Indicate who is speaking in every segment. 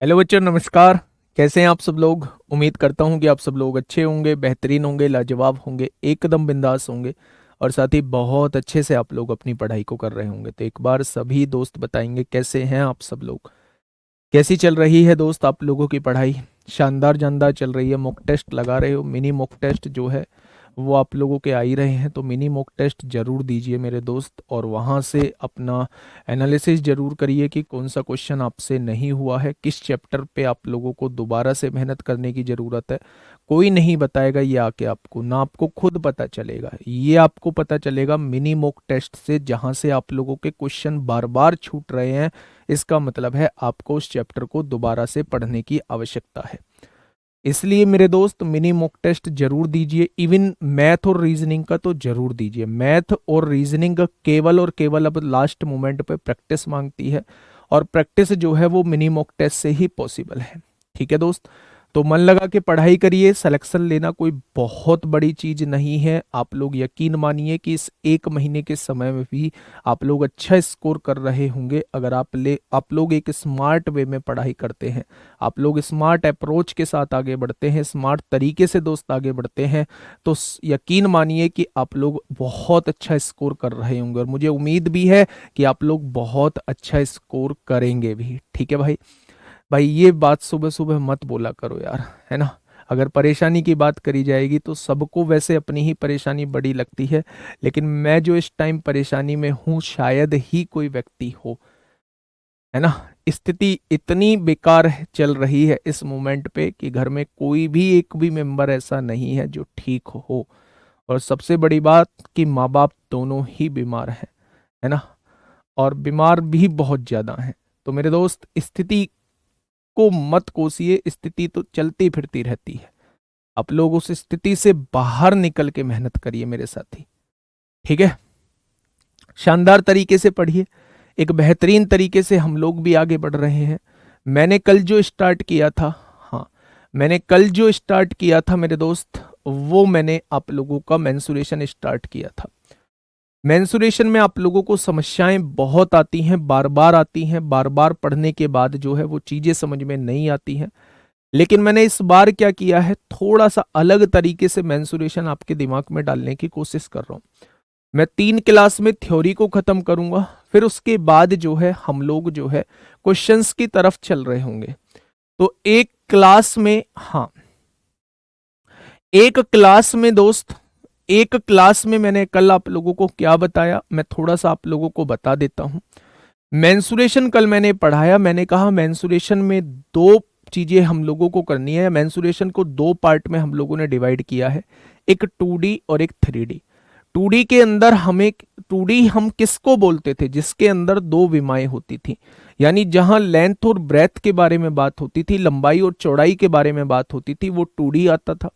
Speaker 1: Hello बच्चों, नमस्कार। कैसे हैं आप सब लोग? उम्मीद करता हूं कि आप सब लोग अच्छे होंगे, बेहतरीन होंगे, लाजवाब होंगे, एकदम बिंदास होंगे और साथ ही बहुत अच्छे से आप लोग अपनी पढ़ाई को कर रहे होंगे। तो एक बार सभी दोस्त बताएंगे कैसे हैं आप सब लोग, कैसी चल रही है दोस्त आप लोगों की पढ़ाई? शानदार जानदार चल रही है? मॉक टेस्ट लगा रहे हो? मिनी मॉक टेस्ट जो है वो आप लोगों के आ ही रहे हैं, तो मिनी मॉक टेस्ट जरूर दीजिए मेरे दोस्त, और वहाँ से अपना एनालिसिस जरूर करिए कि कौन सा क्वेश्चन आपसे नहीं हुआ है, किस चैप्टर पे आप लोगों को दोबारा से मेहनत करने की ज़रूरत है। कोई नहीं बताएगा ये आके आपको, ना आपको खुद पता चलेगा, ये आपको पता चलेगा मिनी मॉक टेस्ट से, जहाँ से आप लोगों के क्वेश्चन बार बार छूट रहे हैं। इसका मतलब है आपको उस चैप्टर को दोबारा से पढ़ने की आवश्यकता है। इसलिए मेरे दोस्त मिनी मॉक टेस्ट जरूर दीजिए। इवन मैथ और रीजनिंग का तो जरूर दीजिए। मैथ और रीजनिंग केवल और केवल अब लास्ट मोमेंट पे प्रैक्टिस मांगती है, और प्रैक्टिस जो है वो मिनी मॉक टेस्ट से ही पॉसिबल है। ठीक है दोस्त, तो मन लगा के पढ़ाई करिए। सिलेक्शन लेना कोई बहुत बड़ी चीज नहीं है। आप लोग यकीन मानिए कि इस एक महीने के समय में भी आप लोग अच्छा स्कोर कर रहे होंगे, अगर आप लोग एक स्मार्ट वे में पढ़ाई करते हैं, आप लोग स्मार्ट अप्रोच के साथ आगे बढ़ते हैं, स्मार्ट तरीके से दोस्त आगे बढ़ते हैं, तो यकीन मानिए कि आप लोग बहुत अच्छा स्कोर कर रहे होंगे, और मुझे उम्मीद भी है कि आप लोग बहुत अच्छा स्कोर करेंगे भी। ठीक है भाई? भाई ये बात सुबह सुबह मत बोला करो यार, है ना। अगर परेशानी की बात करी जाएगी तो सबको वैसे अपनी ही परेशानी बड़ी लगती है, लेकिन मैं जो इस टाइम परेशानी में हूँ शायद ही कोई व्यक्ति हो, है ना। स्थिति इतनी बेकार चल रही है इस मोमेंट पे कि घर में कोई भी एक भी मेंबर ऐसा नहीं है जो ठीक हो, और सबसे बड़ी बात कि माँ बाप दोनों ही बीमार हैं, है ना, और बीमार भी बहुत ज्यादा हैं। तो मेरे दोस्त, स्थिति को मत कोसिए, स्थिति तो चलती फिरती रहती है। आप लोग उस स्थिति से बाहर निकल के मेहनत करिए मेरे साथी। ठीक है? शानदार तरीके से पढ़िए, एक बेहतरीन तरीके से हम लोग भी आगे बढ़ रहे हैं। मैंने कल जो स्टार्ट किया था, हाँ, मैंने कल जो स्टार्ट किया था मेरे दोस्त, वो मैंने आप लोगों का मेंसुरेशन स्टार्ट किया था। मेंसुरेशन में आप लोगों को समस्याएं बहुत आती हैं, बार बार आती हैं, बार बार पढ़ने के बाद जो है वो चीजें समझ में नहीं आती हैं। लेकिन मैंने इस बार क्या किया है, थोड़ा सा अलग तरीके से मेंसुरेशन आपके दिमाग में डालने की कोशिश कर रहा हूं। मैं 3 क्लास में थ्योरी को खत्म करूंगा, फिर उसके बाद जो है हम लोग जो है क्वेश्चंस की तरफ चल रहे होंगे। तो एक क्लास में, हाँ, एक क्लास में दोस्त, एक क्लास में मैंने कल आप लोगों को क्या बताया, मैं थोड़ा सा आप लोगों को बता देता हूं। मेंसुरेशन कल मैंने पढ़ाया, मैंने कहा मेंसुरेशन में दो चीजें हम लोगों को करनी है। मेंसुरेशन को दो पार्ट में हम लोगों ने डिवाइड किया है, एक 2D और एक 3D। 2D के अंदर हमें, 2D हम किसको बोलते थे, जिसके अंदर दो विमाएं होती थी, यानी जहां लेंथ और ब्रेथ के बारे में बात होती थी, लंबाई और चौड़ाई के बारे में बात होती थी, वो 2D आता था।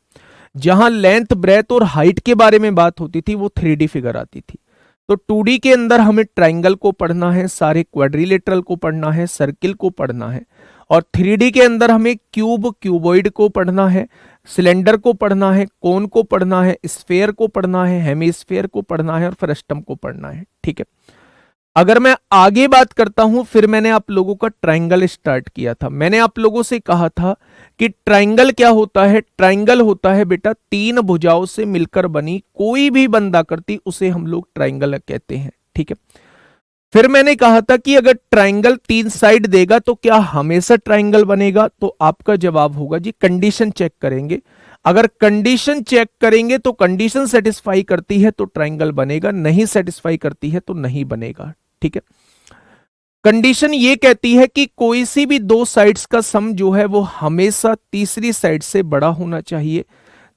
Speaker 1: जहां लेंथ ब्रेथ और हाइट के बारे में बात होती थी वो 3D फिगर आती थी। तो 2D के अंदर हमें ट्राइंगल को पढ़ना है, सारे क्वाड्रिलेटरल को पढ़ना है, सर्किल को पढ़ना है, और 3D के अंदर हमें क्यूब, क्यूबॉइड को पढ़ना है, सिलेंडर को पढ़ना है, कोन को पढ़ना है, स्फेयर को पढ़ना है, हेमिस्फेयर को पढ़ना है, और फ्रस्टम को पढ़ना है। ठीक है? अगर मैं आगे बात करता हूं, फिर मैंने आप लोगों का ट्राइंगल स्टार्ट किया था। मैंने आप लोगों से कहा था कि ट्राइंगल क्या होता है। ट्राइंगल होता है बेटा, तीन भुजाओं से मिलकर बनी कोई भी बंदाकृति, उसे हम लोग ट्राइंगल कहते हैं। ठीक है? फिर मैंने कहा था कि अगर ट्राइंगल तीन साइड देगा तो क्या हमेशा ट्राइंगल बनेगा? तो आपका जवाब होगा जी कंडीशन चेक करेंगे। अगर कंडीशन चेक करेंगे तो कंडीशन सेटिस्फाई करती है तो ट्राइंगल बनेगा, नहीं सेटिस्फाई करती है तो नहीं बनेगा। ठीक है? कंडीशन ये कहती है कि कोई सी भी दो साइड्स का सम जो है वो हमेशा तीसरी साइड से बड़ा होना चाहिए।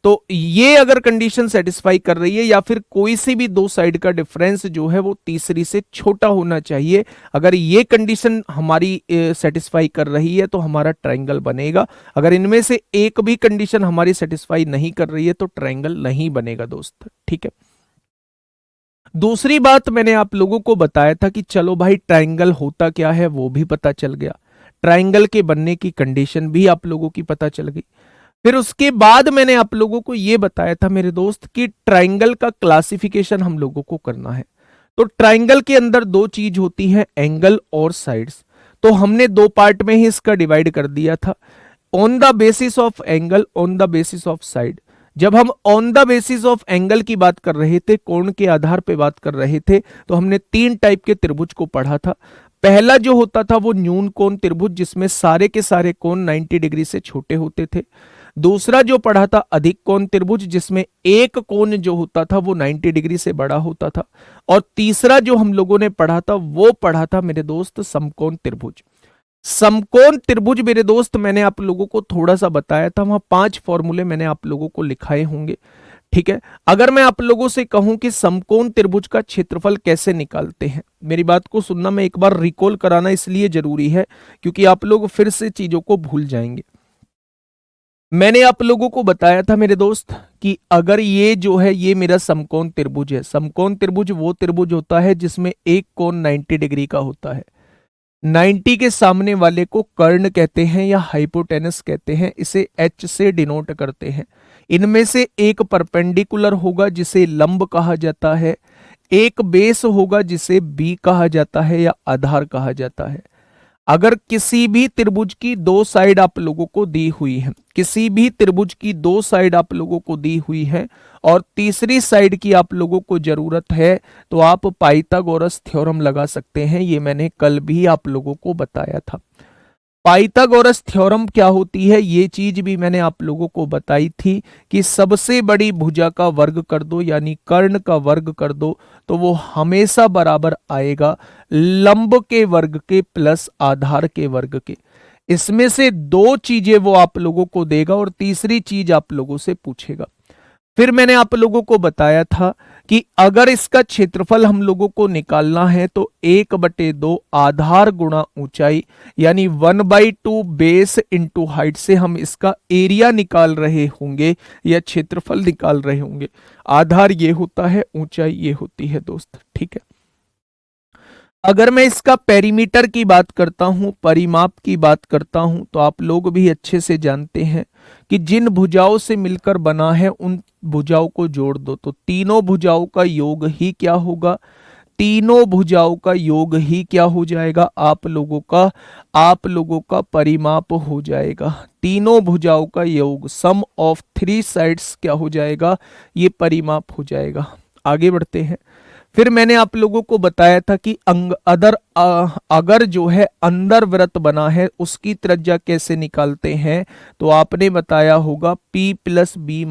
Speaker 1: तो ये अगर कंडीशन सेटिस्फाई कर रही है, या फिर कोई सी भी दो साइड का डिफरेंस जो है वो तीसरी से छोटा होना चाहिए, अगर ये कंडीशन हमारी सेटिस्फाई कर रही है तो हमारा ट्रायंगल बनेगा। अगर इनमें से एक भी कंडीशन हमारी सेटिस्फाई नहीं कर रही है तो ट्रायंगल नहीं बनेगा दोस्त। ठीक है? दूसरी बात मैंने आप लोगों को बताया था कि चलो भाई ट्रायंगल होता क्या है वो भी पता चल गया, ट्रायंगल के बनने की कंडीशन भी आप लोगों की पता चल गई। फिर उसके बाद मैंने आप लोगों को यह बताया था मेरे दोस्त कि ट्रायंगल का क्लासिफिकेशन हम लोगों को करना है। तो ट्रायंगल के अंदर दो चीज होती है, एंगल और साइड्स। तो हमने दो पार्ट में ही इसका डिवाइड कर दिया था, on the basis of angle, on the basis of side. जब हम on the basis of angle की बात कर रहे थे, कोण के आधार पे बात कर रहे थे, तो हमने तीन टाइप के त्रिभुज को पढ़ा था। पहला जो होता था वो न्यून कोण त्रिभुज, जिसमें सारे के सारे कोण 90 डिग्री से छोटे होते थे। दूसरा जो पढ़ा था अधिक कोण त्रिभुज, जिसमें एक कोण जो होता था वो 90 डिग्री से बड़ा होता था। और तीसरा जो हम लोगों ने पढ़ा था वो पढ़ा था मेरे दोस्त समकोण त्रिभुज। समकोण त्रिभुज मेरे दोस्त मैंने आप लोगों को थोड़ा सा बताया था, वहां 5 फॉर्मूले मैंने आप लोगों को लिखाए होंगे, ठीक है। अगर मैं आप लोगों से कहूं कि समकोण त्रिभुज का क्षेत्रफल कैसे निकालते हैं, मेरी बात को सुनना, मैं एक बार रिकॉल कराना इसलिए जरूरी है क्योंकि आप लोग फिर से चीजों को भूल जाएंगे। मैंने आप लोगों को बताया था मेरे दोस्त कि अगर ये जो है ये मेरा समकोण त्रिभुज है। समकोण त्रिभुज वो त्रिभुज होता है जिसमें एक कोण 90 डिग्री का होता है। 90 के सामने वाले को कर्ण कहते हैं या हाइपोटेनस कहते हैं, इसे H से डिनोट करते हैं। इनमें से एक परपेंडिकुलर होगा जिसे लंब कहा जाता है, एक बेस होगा जिसे बी कहा जाता है या आधार कहा जाता है। अगर किसी भी त्रिभुज की दो साइड आप लोगों को दी हुई है, किसी भी त्रिभुज की दो साइड आप लोगों को दी हुई है और तीसरी साइड की आप लोगों को जरूरत है, तो आप पाइथागोरस थ्योरम लगा सकते हैं। ये मैंने कल भी आप लोगों को बताया था। पाइथागोरस थ्योरम क्या होती है, ये चीज भी मैंने आप लोगों को बताई थी कि सबसे बड़ी भुजा का वर्ग कर दो, यानी कर्ण का वर्ग कर दो, तो वो हमेशा बराबर आएगा लंब के वर्ग के प्लस आधार के वर्ग के। इसमें से दो चीजें वो आप लोगों को देगा और तीसरी चीज आप लोगों से पूछेगा। फिर मैंने आप लोगों को बताया था कि अगर इसका क्षेत्रफल हम लोगों को निकालना है तो 1/2 आधार गुणा ऊंचाई, यानी 1/2 बेस इंटू हाइट से हम इसका एरिया निकाल रहे होंगे या क्षेत्रफल निकाल रहे होंगे। आधार ये होता है, ऊंचाई ये होती है दोस्त, ठीक है। अगर मैं इसका पेरीमीटर की बात करता हूं, परिमाप की बात करता हूं, तो आप लोग भी अच्छे से जानते हैं कि जिन भुजाओं से मिलकर बना है उन भुजाओं को जोड़ दो, तो तीनों भुजाओं का योग ही क्या होगा, तीनों भुजाओं का योग ही क्या हो जाएगा, आप लोगों का परिमाप हो जाएगा। तीनों भुजाओं का योग, सम ऑफ थ्री साइड्स क्या हो जाएगा, ये परिमाप हो जाएगा। आगे बढ़ते हैं। फिर मैंने आप लोगों को बताया था कि अगर जो है अंदर वृत्त बना है उसकी त्रिज्या कैसे निकालते हैं, तो आपने बताया होगा P + B -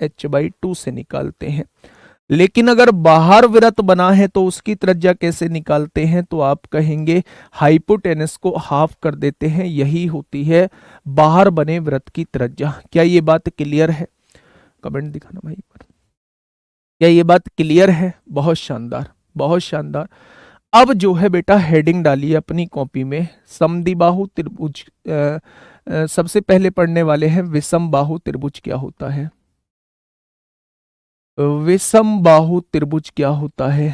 Speaker 1: H/2 से निकालते हैं। लेकिन अगर बाहर वृत्त बना है तो उसकी त्रिज्या कैसे निकालते हैं, तो आप कहेंगे हाइपोटेनस को हाफ कर देते हैं, यही होती है बाहर बने वृत्त की त्रिज्या। क्या ये बात क्लियर है? कमेंट दिखाना भाई पर। क्या ये बात क्लियर है? बहुत शानदार, बहुत शानदार। अब जो है बेटा हेडिंग डालिए अपनी कॉपी में, समद्विबाहु त्रिभुज। सबसे पहले पढ़ने वाले हैं विषम बाहु त्रिभुज क्या होता है। विषम बाहु त्रिभुज क्या होता है?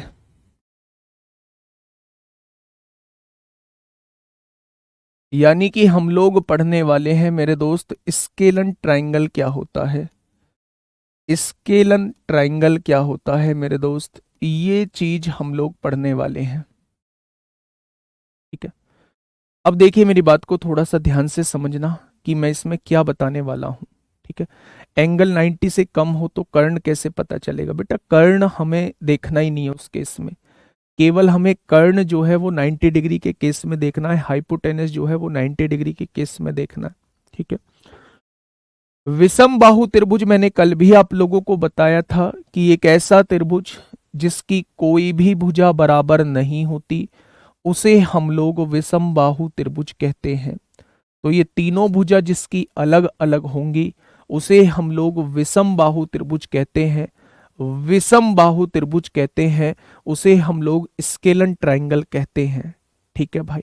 Speaker 1: यानी कि हम लोग पढ़ने वाले हैं मेरे दोस्त स्केलन ट्राइंगल क्या होता है। स्केलन ट्राइंगल क्या होता है मेरे दोस्त, ये चीज हम लोग पढ़ने वाले हैं, ठीक है। अब देखिए मेरी बात को थोड़ा सा ध्यान से समझना कि मैं इसमें क्या बताने वाला हूं, ठीक है। एंगल 90 से कम हो तो कर्ण कैसे पता चलेगा? बेटा कर्ण हमें देखना ही नहीं है उस केस में, केवल हमें कर्ण जो है वो 90 डिग्री के केस में देखना है, हाइपोटेनस जो है वो 90 डिग्री के केस में देखना है, ठीक है। विषम बाहु त्रिभुज मैंने कल भी आप लोगों को बताया था कि एक ऐसा त्रिभुज जिसकी कोई भी भुजा बराबर नहीं होती, उसे हम लोग विषम बाहु त्रिभुज कहते हैं। तो ये तीनों भुजा जिसकी अलग अलग होंगी उसे हम लोग विषम बाहु त्रिभुज कहते हैं। विषम बाहु त्रिभुज कहते हैं, उसे हम लोग स्केलन ट्राइंगल कहते हैं, ठीक है भाई।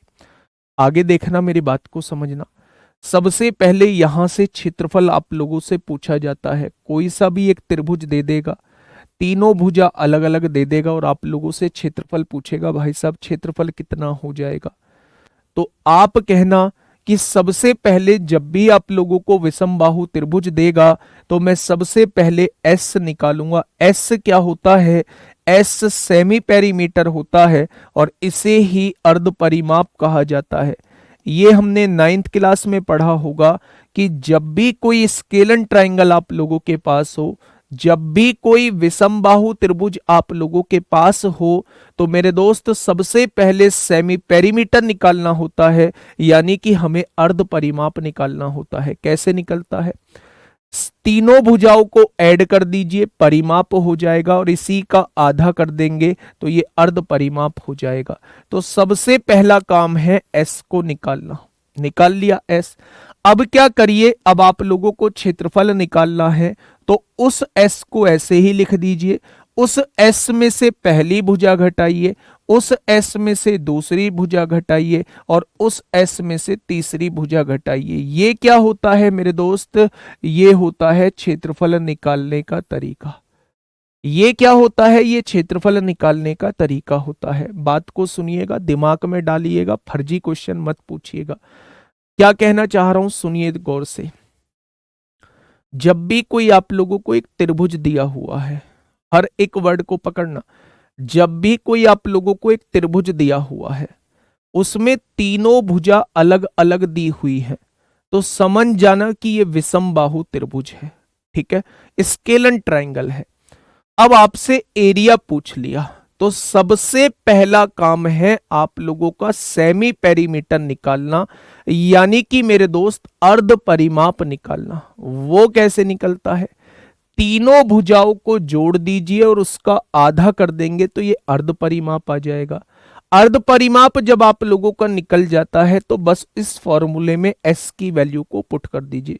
Speaker 1: आगे देखना, मेरी बात को समझना। सबसे पहले यहां से क्षेत्रफल आप लोगों से पूछा जाता है। कोई सा भी एक त्रिभुज दे देगा, तीनों भुजा अलग अलग दे देगा और आप लोगों से क्षेत्रफल पूछेगा, भाई साहब क्षेत्रफल कितना हो जाएगा। तो आप कहना कि सबसे पहले जब भी आप लोगों को विषम बाहु त्रिभुज देगा तो मैं सबसे पहले एस निकालूंगा। एस क्या होता है? एस सेमी पेरीमीटर होता है और इसे ही अर्ध परिमाप कहा जाता है। ये हमने 9th क्लास में पढ़ा होगा कि जब भी कोई स्केलन ट्राइंगल आप लोगों के पास हो, जब भी कोई विषमबाहु त्रिभुज आप लोगों के पास हो, तो मेरे दोस्त सबसे पहले सेमी पेरीमीटर निकालना होता है, यानी कि हमें अर्ध परिमाप निकालना होता है। कैसे निकलता है? तीनों भुजाओं को ऐड कर दीजिए, परिमाप हो जाएगा, और इसी का आधा कर देंगे तो ये अर्ध परिमाप हो जाएगा। तो सबसे पहला काम है एस को निकालना। निकाल लिया एस। अब क्या करिए, अब आप लोगों को क्षेत्रफल निकालना है, तो उस एस को ऐसे ही लिख दीजिए। उस एस में से पहली भुजा घटाइए, उस एस में से दूसरी भुजा घटाइए, और उस एस में से तीसरी भुजा घटाइए। ये क्या होता है मेरे दोस्त? ये होता है क्षेत्रफल निकालने का तरीका। ये क्या होता है? ये क्षेत्रफल निकालने का तरीका होता है। बात को सुनिएगा, दिमाग में डालिएगा, फर्जी क्वेश्चन मत पूछिएगा। क्या कहना चाह रहा हूं, सुनिए गौर से। जब भी कोई आप लोगों को एक त्रिभुज दिया हुआ है, हर एक वर्ड को पकड़ना, जब भी कोई आप लोगों को एक त्रिभुज दिया हुआ है, उसमें तीनों भुजा अलग अलग दी हुई है, तो समझ जाना कि ये विषमबाहु त्रिभुज है। ठीक है, स्केलन ट्राइंगल है। अब आपसे एरिया पूछ लिया, तो सबसे पहला काम है आप लोगों का सेमी पेरीमीटर निकालना, यानी कि मेरे दोस्त अर्ध परिमाप निकालना। वो कैसे निकलता है? तीनों भुजाओं को जोड़ दीजिए और उसका आधा कर देंगे तो ये अर्ध परिमाप आ जाएगा। अर्ध परिमाप जब आप लोगों का निकल जाता है तो बस इस फॉर्मूले में एस की वैल्यू को पुट कर दीजिए।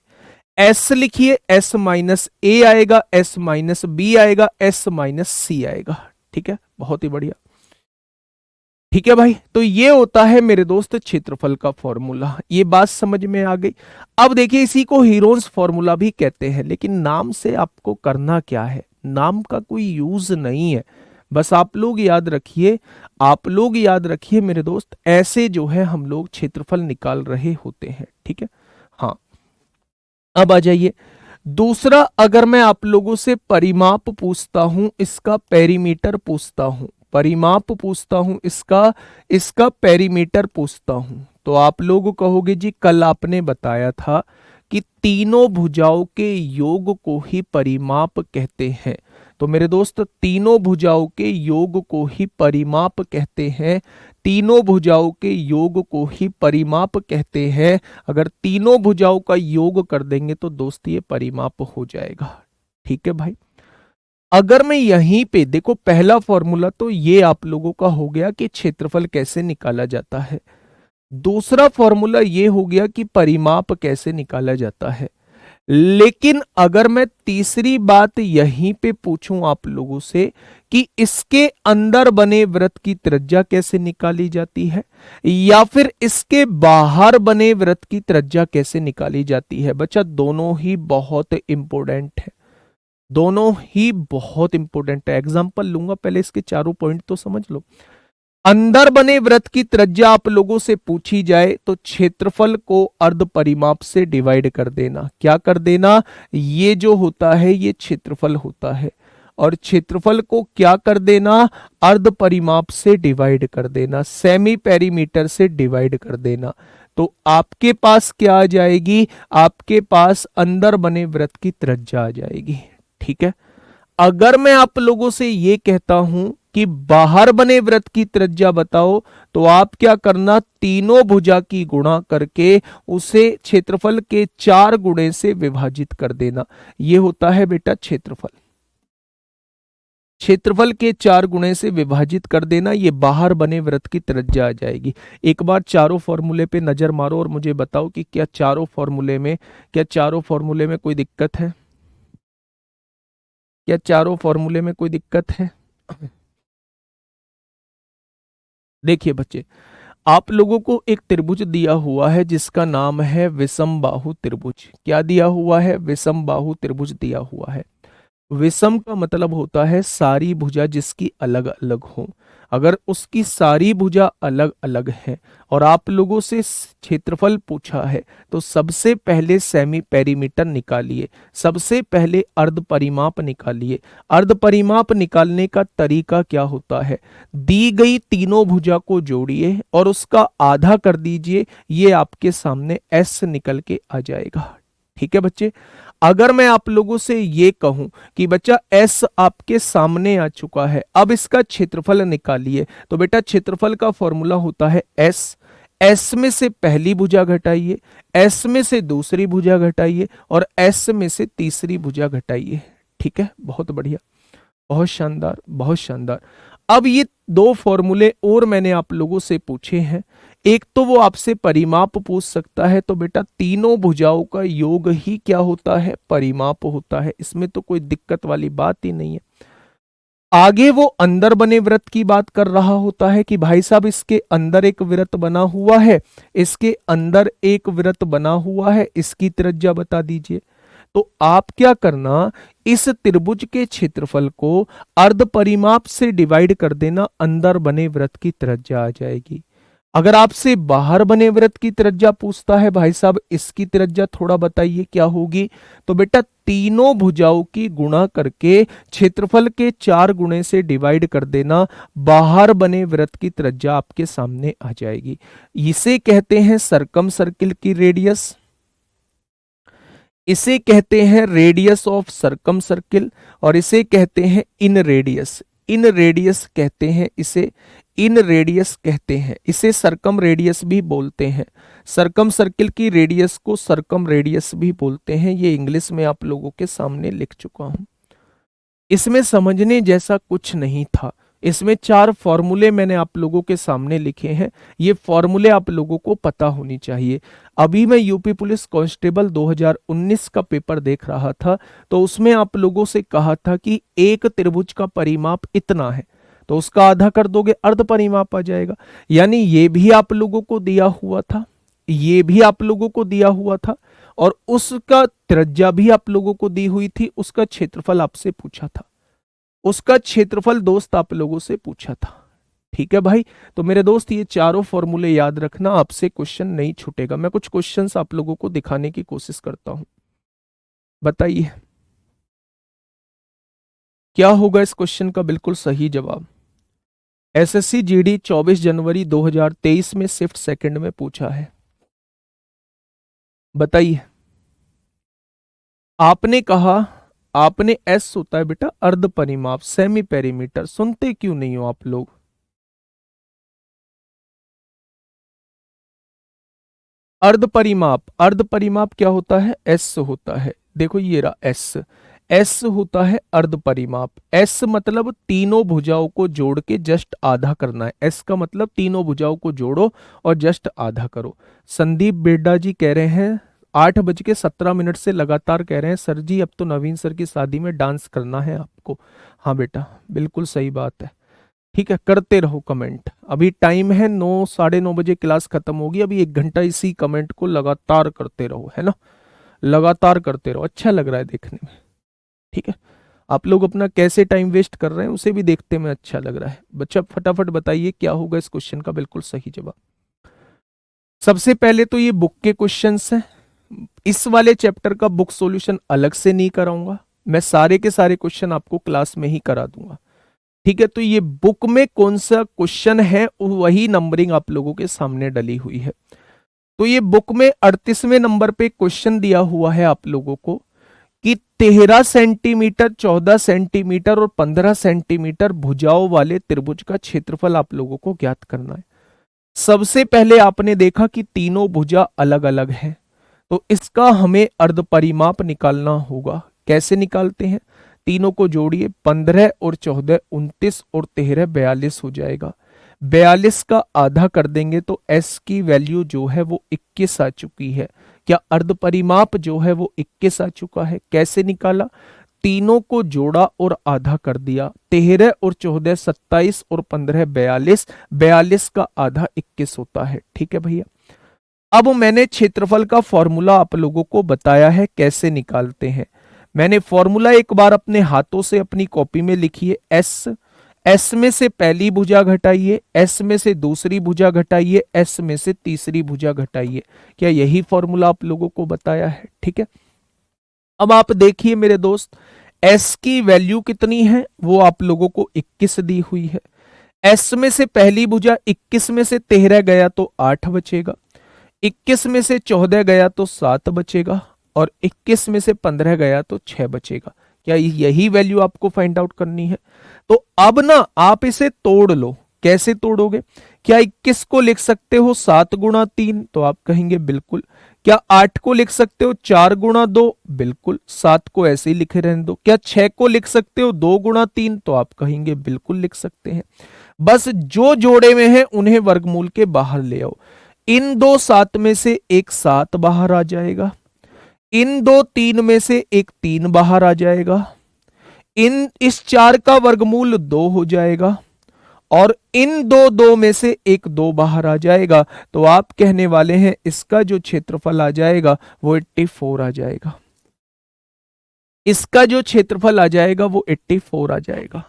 Speaker 1: एस लिखिए, एस माइनस ए आएगा, एस माइनस बी आएगा, एस माइनस सी आएगा। ठीक है, बहुत ही बढ़िया। ठीक है भाई, तो ये होता है मेरे दोस्त क्षेत्रफल का फॉर्मूला। ये बात समझ में आ गई। अब देखिए, इसी को हीरोन्स फॉर्मूला भी कहते हैं, लेकिन नाम से आपको करना क्या है? नाम का कोई यूज नहीं है। बस आप लोग याद रखिए, आप लोग याद रखिए मेरे दोस्त, ऐसे जो है हम लोग क्षेत्रफल निकाल रहे होते हैं। ठीक है, हाँ। अब आ जाइए दूसरा, अगर मैं आप लोगों से परिमाप पूछता हूं, इसका पेरीमीटर पूछता हूं, परिमाप पूछता हूं, इसका पेरीमीटर पूछता हूं, तो आप लोग कहोगे जी कल आपने बताया था कि तीनों भुजाओं के योग को ही परिमाप कहते हैं। तो मेरे दोस्त, तीनों भुजाओं के योग को ही परिमाप कहते हैं। तीनों भुजाओं के योग को ही परिमाप कहते हैं। अगर तीनों भुजाओं का योग कर देंगे तो दोस्त ये परिमाप हो जाएगा। ठीक है भाई। अगर मैं यहीं पे देखो, पहला फॉर्मूला तो ये आप लोगों का हो गया कि क्षेत्रफल कैसे निकाला जाता है। दूसरा फॉर्मूला ये हो गया कि परिमाप कैसे निकाला जाता है। लेकिन अगर मैं तीसरी बात यहीं पे पूछूं आप लोगों से कि इसके अंदर बने वृत्त की त्रिज्या कैसे निकाली जाती है, या फिर इसके बाहर बने वृत्त की त्रिज्या कैसे निकाली जाती है, बच्चा दोनों ही बहुत इंपॉर्टेंट है। दोनों ही बहुत इंपॉर्टेंट है। एग्जाम्पल लूंगा, पहले इसके चारों पॉइंट तो समझ लो। अंदर बने वृत्त की त्रिज्या आप लोगों से पूछी जाए तो क्षेत्रफल को अर्ध परिमाप से डिवाइड कर देना। क्या कर देना? ये जो होता है ये क्षेत्रफल होता है, और क्षेत्रफल को क्या कर देना? अर्ध परिमाप से डिवाइड कर देना, सेमी पेरीमीटर से डिवाइड कर देना। तो आपके पास क्या आ जाएगी? आपके पास अंदर बने वृत्त की त्रिज्या आ जाएगी। ठीक है। अगर मैं आप लोगों से ये कहता हूं कि बाहर बने वृत्त की त्रिज्या बताओ, तो आप क्या करना? तीनों भुजा की गुणा करके उसे क्षेत्रफल के 4 गुणे से विभाजित कर देना। यह होता है बेटा क्षेत्रफल। क्षेत्रफल के 4 गुणे से विभाजित कर देना, ये बाहर बने वृत्त की त्रिज्या आ जाएगी। एक बार चारों फॉर्मूले पे नजर मारो और मुझे बताओ कि क्या चारों फॉर्मूले में कोई दिक्कत है? क्या चारों फॉर्मूले में कोई दिक्कत है? देखिए बच्चे, आप लोगों को एक त्रिभुज दिया हुआ है जिसका नाम है विषमबाहु त्रिभुज। क्या दिया हुआ है? विषमबाहु त्रिभुज दिया हुआ है। विषम का मतलब होता है सारी भुजा जिसकी अलग अलग हो। अगर उसकी सारी भुजा अलग अलग है और आप लोगों से क्षेत्रफल पूछा है, तो सबसे पहले सेमी पेरीमीटर निकालिए, सबसे पहले अर्ध परिमाप निकालिए। अर्ध परिमाप निकालने का तरीका क्या होता है, दी गई तीनों भुजा को जोड़िए और उसका आधा कर दीजिए, ये आपके सामने एस निकल के आ जाएगा। ठीक है बच्चे, अगर मैं आप लोगों से ये कहूं कि बच्चा एस आपके सामने आ चुका है, अब इसका क्षेत्रफल निकालिए, तो बेटा क्षेत्रफल का फॉर्मूला होता है एस। एस में से पहली भुजा घटाइए, एस में से दूसरी भुजा घटाइए और एस में से तीसरी भुजा घटाइए। ठीक है, बहुत बढ़िया, बहुत शानदार, बहुत शानदार। अब ये दो फॉर्मूले और मैंने आप लोगों से पूछे हैं। एक तो वो आपसे परिमाप पूछ सकता है, तो बेटा तीनों भुजाओं का योग ही क्या होता है, परिमाप होता है, इसमें तो कोई दिक्कत वाली बात ही नहीं है। आगे वो अंदर बने वृत्त की बात कर रहा होता है कि भाई साहब इसके अंदर एक वृत्त बना हुआ है, इसके अंदर एक वृत्त बना हुआ है, इसकी त्रिज्या बता दीजिए। तो आप क्या करना, इस त्रिभुज के क्षेत्रफल को अर्ध परिमाप से डिवाइड कर देना, अंदर बने वृत्त की त्रिज्या आ जाएगी। अगर आपसे बाहर बने वृत्त की त्रिज्या पूछता है, भाई साहब इसकी त्रिज्या थोड़ा बताइए क्या होगी, तो बेटा तीनों भुजाओं की गुणा करके क्षेत्रफल के 4 गुणे से डिवाइड कर देना, बाहर बने वृत्त की त्रिज्या आपके सामने आ जाएगी। इसे कहते हैं सर्कम सर्किल की रेडियस, इसे कहते हैं रेडियस ऑफ सर्कम सर्किल, और इसे कहते हैं इन रेडियस। इन रेडियस कहते हैं इसे, इन रेडियस कहते हैं इसे, सर्कम रेडियस भी बोलते हैं। सर्कम सर्किल की रेडियस को सर्कम रेडियस भी बोलते हैं। ये इंग्लिश में आप लोगों के सामने लिख चुका हूं। इसमें समझने जैसा कुछ नहीं था। इसमें 4 फॉर्मूले मैंने आप लोगों के सामने लिखे हैं, ये फॉर्मूले आप लोगों को पता होनी चाहिए। अभी मैं यूपी पुलिस कांस्टेबल 2019 का पेपर देख रहा था, तो उसमें आप लोगों से कहा था कि एक त्रिभुज का परिमाप इतना है, तो उसका आधा कर दोगे अर्ध परिमाप आ जाएगा। यानी ये भी आप लोगों को दिया हुआ था, ये भी आप लोगों को दिया हुआ था, और उसका त्रिज्या भी आप लोगों को दी हुई थी, उसका क्षेत्रफल आपसे पूछा था, उसका क्षेत्रफल दोस्त आप लोगों से पूछा था। ठीक है भाई, तो मेरे दोस्त ये चारों फॉर्मूले याद रखना, आपसे क्वेश्चन नहीं छूटेगा। मैं कुछ क्वेश्चंस आप लोगों को दिखाने की कोशिश करता हूं, बताइए क्या होगा इस क्वेश्चन का बिल्कुल सही जवाब। एसएससी जीडी 24 जनवरी 2023 में शिफ्ट सेकंड में पूछा है, बताइए। आपने कहा, आपने एस होता है बेटा अर्ध परिमाप, सेमी पेरीमीटर, सुनते क्यों नहीं हो आप लोग। अर्ध परिमाप, अर्ध परिमाप क्या होता है, एस होता है। देखो ये रहा एस, एस होता है अर्ध परिमाप। एस मतलब तीनों भुजाओं को जोड़ के जस्ट आधा करना है। एस का मतलब तीनों भुजाओं को जोड़ो और जस्ट आधा करो। संदीप बेड्डा जी कह रहे हैं 8:17 से लगातार कह रहे हैं, सर जी अब तो नवीन सर की शादी में डांस करना है आपको। हाँ बेटा, बिल्कुल सही बात है। ठीक है, करते रहो कमेंट। अभी टाइम है 9, 9:30 बजे क्लास खत्म होगी। अभी 1 घंटा इसी कमेंट को लगातार करते रहो, है ना, लगातार करते रहो, अच्छा लग रहा है देखने में। ठीक है, आप लोग अपना कैसे टाइम वेस्ट कर रहे हैं उसे भी देखते में अच्छा लग रहा है। बच्चा फटाफट बताइए क्या होगा इस क्वेश्चन का बिल्कुल सही जवाब। सबसे पहले तो ये बुक के क्वेश्चंस हैं, इस वाले चैप्टर का बुक सॉल्यूशन अलग से नहीं कराऊंगा, मैं सारे के सारे क्वेश्चन आपको क्लास में ही करा दूंगा। ठीक है, तो ये बुक में कौन सा क्वेश्चन है वही नंबरिंग आप लोगों के सामने डली हुई है। तो ये बुक में 38वें नंबर पे क्वेश्चन दिया हुआ है आप लोगों को कि 13 सेंटीमीटर, 14 सेंटीमीटर और 15 सेंटीमीटर भुजाओं वाले त्रिभुज का क्षेत्रफल आप लोगों को ज्ञात करना है। सबसे पहले आपने देखा कि तीनों भुजा अलग अलग हैं, तो इसका हमें अर्ध परिमाप निकालना होगा। कैसे निकालते हैं, तीनों को जोड़िए, 15 और 14 29 और 13 42 हो जाएगा। 42 का आधा कर देंगे तो एस की वैल्यू जो है वो 21 आ चुकी है। क्या अर्ध परिमाप जो है वो 21 आ चुका है। कैसे निकाला, तीनों को जोड़ा और आधा कर दिया। 13 और 14 27 और 15 42, 42 का आधा 21 होता है। ठीक है भैया, अब मैंने क्षेत्रफल का फॉर्मूला आप लोगों को बताया है कैसे निकालते हैं। मैंने फॉर्मूला एक बार अपने हाथों से अपनी कॉपी में लिखिए, एस, एस में से पहली भुजा घटाइए, एस में से दूसरी भुजा घटाइए, एस में से तीसरी भुजा घटाइए। क्या यही फॉर्मूला आप लोगों को बताया है? ठीक है, अब आप देखिए मेरे दोस्त, एस की वैल्यू कितनी है, वो आप लोगों को 21 दी हुई है। एस में से पहली भुजा 21 में से 13 गया तो 8 बचेगा, 21 में से 14 गया तो 7 बचेगा, और 21 में से 15 गया तो 6 बचेगा। क्या यही वैल्यू आपको फाइंड आउट करनी है? तो अब ना आप इसे तोड़ लो। कैसे तोड़ोगे? क्या 21 को लिख सकते हो 7 गुणा 3? तो आप कहेंगे बिल्कुल। क्या 8 को लिख सकते हो 4 गुणा 2? बिल्कुल। 7 को ऐसे ही लिखे रहने दो। क्या 6 को लिख सकते हो 2 गुणा 3? तो आप कहेंगे बिल्कुल लिख सकते हैं। बस जो जोड़े में है उन्हें वर्गमूल के बाहर ले आओ। इन दो 7 में से एक 7 बाहर आ जाएगा, इन दो 3 में से एक 3 बाहर आ जाएगा, इस 4 का वर्गमूल 2 हो जाएगा, और इन दो 2 में से एक 2 बाहर आ जाएगा। तो आप कहने वाले हैं इसका जो क्षेत्रफल आ जाएगा वो 84 आ जाएगा। इसका जो क्षेत्रफल आ जाएगा वो 84 आ जाएगा।